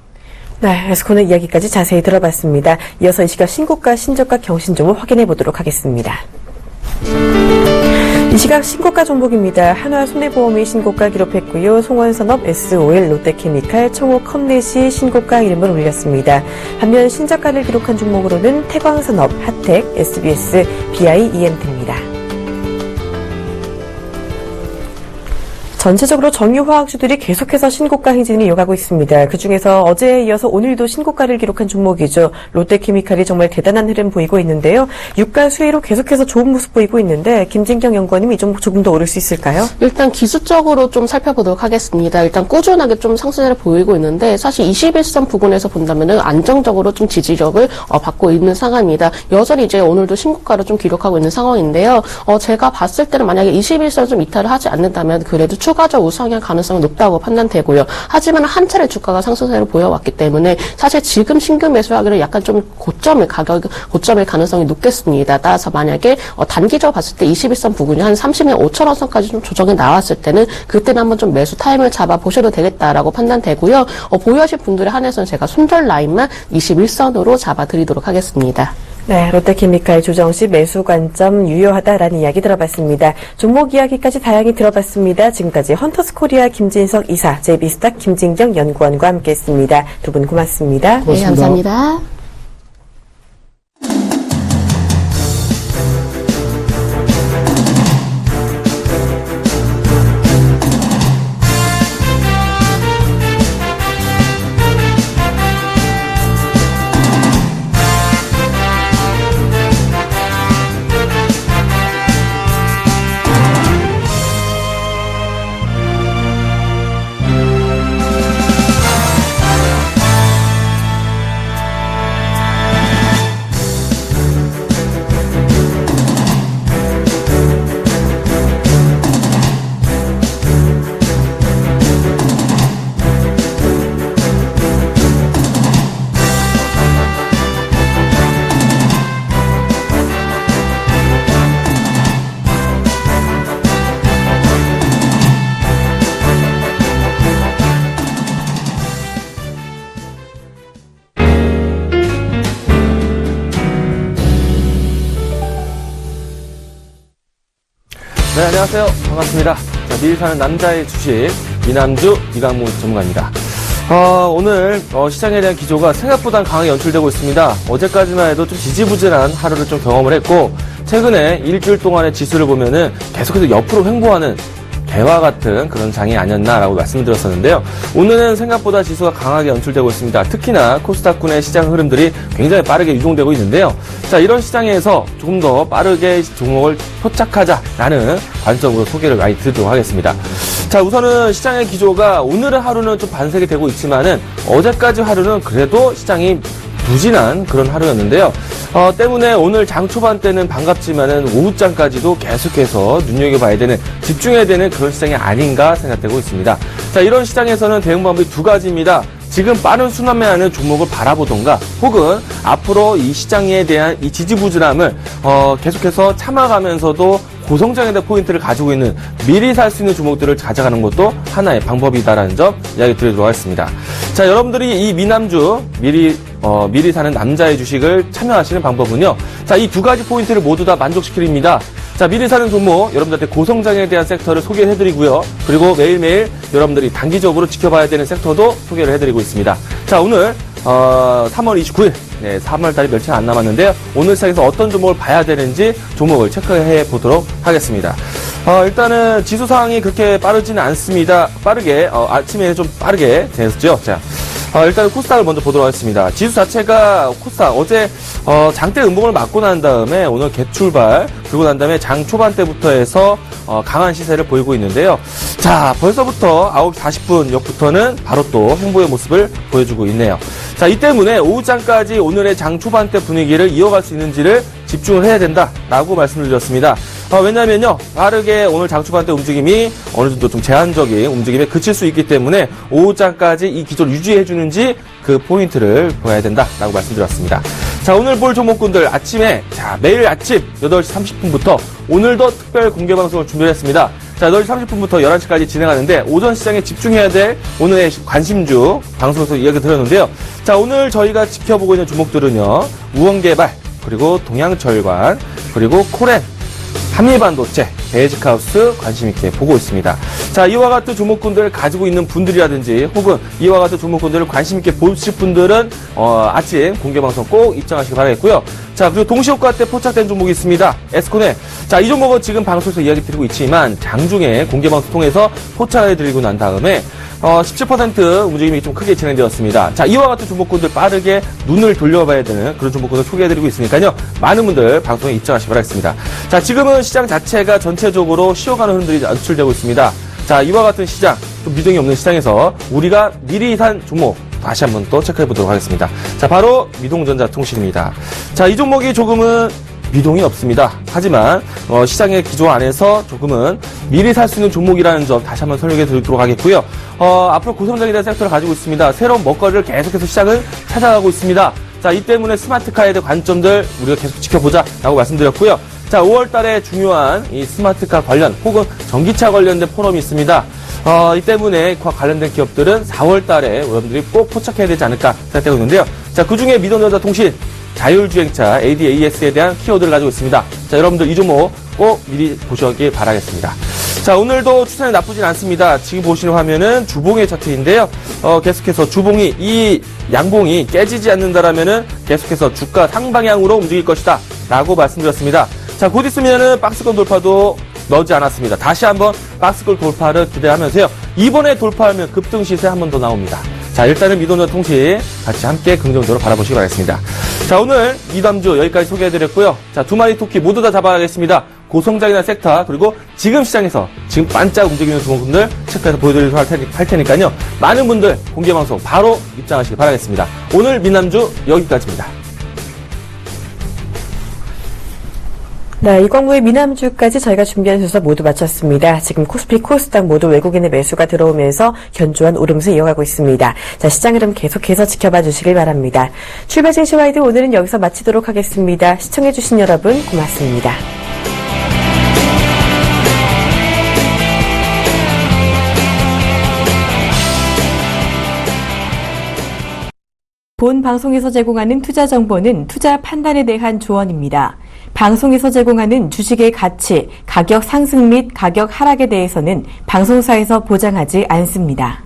네, 에스코넷 이야기까지 자세히 들어봤습니다. 이어서 이 시각 신고가, 신저가, 경신 종목 확인해 보도록 하겠습니다. 이 시각 신고가 종목입니다. 한화 손해보험이 신고가 기록했고요. 송원산업, S-오일, 롯데케미칼, 청호 컴넷이 신고가 이름을 올렸습니다. 반면 신저가를 기록한 종목으로는 태광산업, 하텍, SBS, BI-EMT입니다. 전체적으로 정유화학주들이 계속해서 신고가 행진을 이어가고 있습니다. 그중에서 어제에 이어서 오늘도 신고가를 기록한 종목이죠. 롯데케미칼이 정말 대단한 흐름 보이고 있는데요. 유가 수혜로 계속해서 좋은 모습 보이고 있는데 김진경 연구원님 이 종목 조금 더 오를 수 있을까요? 일단 기술적으로 좀 살펴보도록 하겠습니다. 일단 꾸준하게 좀 상승세를 보이고 있는데 사실 21선 부근에서 본다면은 안정적으로 좀 지지력을 받고 있는 상황입니다. 여전히 이제 오늘도 신고가를 좀 기록하고 있는 상황인데요. 제가 봤을 때는 만약에 21선 좀 이탈을 하지 않는다면 그래도 추가적 우상향 가능성이 높다고 판단되고요. 하지만 한 차례 주가가 상승세를 보여왔기 때문에 사실 지금 신규 매수하기는 약간 좀 고점일 가능성이 높겠습니다. 따라서 만약에 단기적으로 봤을 때 21선 부근이 한 30만 5천 원 선까지 좀 조정이 나왔을 때는 그때는 한번 좀 매수 타임을 잡아 보셔도 되겠다라고 판단되고요. 보유하실 분들에 한해서는 제가 손절 라인만 21선으로 잡아드리도록 하겠습니다. 네, 롯데케미칼 조정 시 매수 관점 유효하다라는 이야기 들어봤습니다. 종목 이야기까지 다양히 들어봤습니다. 지금까지 헌터스코리아 김진석 이사, JB스탁 김진경 연구원과 함께했습니다. 두 분 고맙습니다. 네, 감사합니다. 네, 안녕하세요. 반갑습니다. 자, 미리 사는 남자의 주식, 이남주, 이강무 전문가입니다. 오늘 시장에 대한 기조가 생각보다 강하게 연출되고 있습니다. 어제까지만 해도 좀 지지부진한 하루를 좀 경험을 했고, 최근에 일주일 동안의 지수를 보면은 계속해서 옆으로 횡보하는 개와 같은 그런 장이 아니었나라고 말씀드렸었는데요. 오늘은 생각보다 지수가 강하게 연출되고 있습니다. 특히나 코스닥군의 시장 흐름들이 굉장히 빠르게 유동되고 있는데요. 자, 이런 시장에서 조금 더 빠르게 종목을 포착하자라는 관점으로 소개를 많이 드리도록 하겠습니다. 자, 우선은 시장의 기조가 오늘의 하루는 좀 반색이 되고 있지만은 어제까지 하루는 그래도 시장이 부진한 그런 하루였는데요. 때문에 오늘 장 초반 때는 반갑지만은 오후장까지도 계속해서 눈여겨봐야 되는, 집중해야 되는 그런 시장이 아닌가 생각되고 있습니다. 자, 이런 시장에서는 대응 방법이 두 가지입니다. 지금 빠른 순환매하는 종목을 바라보던가, 혹은 앞으로 이 시장에 대한 이 지지부진함을 계속해서 참아가면서도 고성장에 대한 포인트를 가지고 있는 미리 살 수 있는 종목들을 가져가는 것도 하나의 방법이다라는 점 이야기 드리도록 하겠습니다. 자, 여러분들이 이 미남주 미리 사는 남자의 주식을 참여하시는 방법은요. 자, 이 두 가지 포인트를 모두 다 만족시키립니다. 자, 미리 사는 종목 여러분들한테 고성장에 대한 섹터를 소개를 해드리고요. 그리고 매일매일 여러분들이 단기적으로 지켜봐야 되는 섹터도 소개를 해드리고 있습니다. 자, 오늘 3월 29일, 네, 3월달이 며칠 안 남았는데요. 오늘 시장에서 어떤 종목을 봐야 되는지 종목을 체크해 보도록 하겠습니다. 일단은 지수 상황이 그렇게 빠르지는 않습니다. 빠르게 아침에 좀 빠르게 됐죠. 자, 일단 코스닥을 먼저 보도록 하겠습니다. 지수 자체가 코스닥 어제 장대 음봉을 맞고 난 다음에 오늘 개출발, 그리고 난 다음에 장 초반 때부터 해서 강한 시세를 보이고 있는데요. 자, 벌써부터 9시 40분 역부터는 바로 또 횡보의 모습을 보여주고 있네요. 자, 이 때문에 오후장까지 오늘의 장 초반 때 분위기를 이어갈 수 있는지를 집중을 해야 된다라고 말씀을 드렸습니다. 왜냐면요, 빠르게 오늘 장 초반 때 움직임이 어느 정도 좀 제한적인 움직임에 그칠 수 있기 때문에 오후장까지 이 기조를 유지해주는지 그 포인트를 보여야 된다라고 말씀드렸습니다. 자, 오늘 볼 종목군들 아침에, 자, 매일 아침 8시 30분부터 오늘도 특별 공개 방송을 준비했습니다. 자, 8시 30분부터 11시까지 진행하는데 오전 시장에 집중해야 될 오늘의 관심주 방송에서 이야기 드렸는데요. 자, 오늘 저희가 지켜보고 있는 종목들은요, 우원개발, 그리고 동양철관, 그리고 코렌, 한미반도체, 베이직하우스 관심 있게 보고 있습니다. 자, 이와 같은 종목군들을 가지고 있는 분들이라든지 혹은 이와 같은 종목군들을 관심 있게 보실 분들은 아침 공개방송 꼭 입장하시기 바라겠고요. 자, 그리고 동시효과 때 포착된 종목이 있습니다. 에스코넬. 자, 이 종목은 지금 방송에서 이야기 드리고 있지만 장중에 공개방송 통해서 포착해 드리고 난 다음에 17% 움직임이 좀 크게 진행되었습니다. 자, 이와 같은 종목군들 빠르게 눈을 돌려봐야 되는 그런 종목군을 소개해드리고 있으니까요. 많은 분들 방송에 입장하시기 바라겠습니다. 자, 지금은 시장 자체가 전체적으로 쉬어가는 흐름들이 연출되고 있습니다. 자, 이와 같은 시장, 좀 미동이 없는 시장에서 우리가 미리 산 종목 다시 한번 또 체크해 보도록 하겠습니다. 자, 바로 미동전자통신입니다. 자, 이 종목이 조금은 미동이 없습니다. 하지만 시장의 기조 안에서 조금은 미리 살 수 있는 종목이라는 점 다시 한번 설명해 드리도록 하겠고요. 앞으로 고성장에 대한 섹터를 가지고 있습니다. 새로운 먹거리를 계속해서 시장을 찾아가고 있습니다. 자, 이 때문에 스마트카에 대한 관점들 우리가 계속 지켜보자라고 말씀드렸고요. 자, 5월 달에 중요한 이 스마트카 관련 혹은 전기차 관련된 포럼이 있습니다. 이 때문에 그와 관련된 기업들은 4월 달에 여러분들이 꼭 포착해야 되지 않을까 생각되고 있는데요. 자, 그 중에 미동전자통신 자율주행차 ADAS에 대한 키워드를 가지고 있습니다. 자, 여러분들 이 종목 꼭 미리 보시길 바라겠습니다. 자, 오늘도 추천이 나쁘진 않습니다. 지금 보시는 화면은 주봉의 차트인데요. 계속해서 주봉이 이 양봉이 깨지지 않는다라면은 계속해서 주가 상방향으로 움직일 것이다 라고 말씀드렸습니다. 자, 곧 있으면은 박스권 돌파도 넣지 않았습니다. 다시 한번 박스권 돌파를 기대하면서요. 이번에 돌파하면 급등 시세 한 번 더 나옵니다. 자, 일단은 미동전통신 같이 함께 긍정적으로 바라보시기 바라겠습니다. 자, 오늘 이담주 여기까지 소개해드렸고요. 자, 두 마리 토끼 모두 다 잡아가겠습니다. 고성장이나 섹터 그리고 지금 시장에서 지금 반짝 움직이는 종목분들 체크해서 보여드리도록 할 테니까요. 많은 분들 공개방송 바로 입장하시기 바라겠습니다. 오늘 미남주 여기까지입니다. 네, 이광무의 미남주까지 저희가 준비한 순서 모두 마쳤습니다. 지금 코스피, 코스닥 모두 외국인의 매수가 들어오면서 견조한 오름세 이어가고 있습니다. 자, 시장 흐름 계속해서 지켜봐 주시길 바랍니다. 출발 증시 와이드 오늘은 여기서 마치도록 하겠습니다. 시청해주신 여러분 고맙습니다. 본 방송에서 제공하는 투자 정보는 투자 판단에 대한 조언입니다. 방송에서 제공하는 주식의 가치, 가격 상승 및 가격 하락에 대해서는 방송사에서 보장하지 않습니다.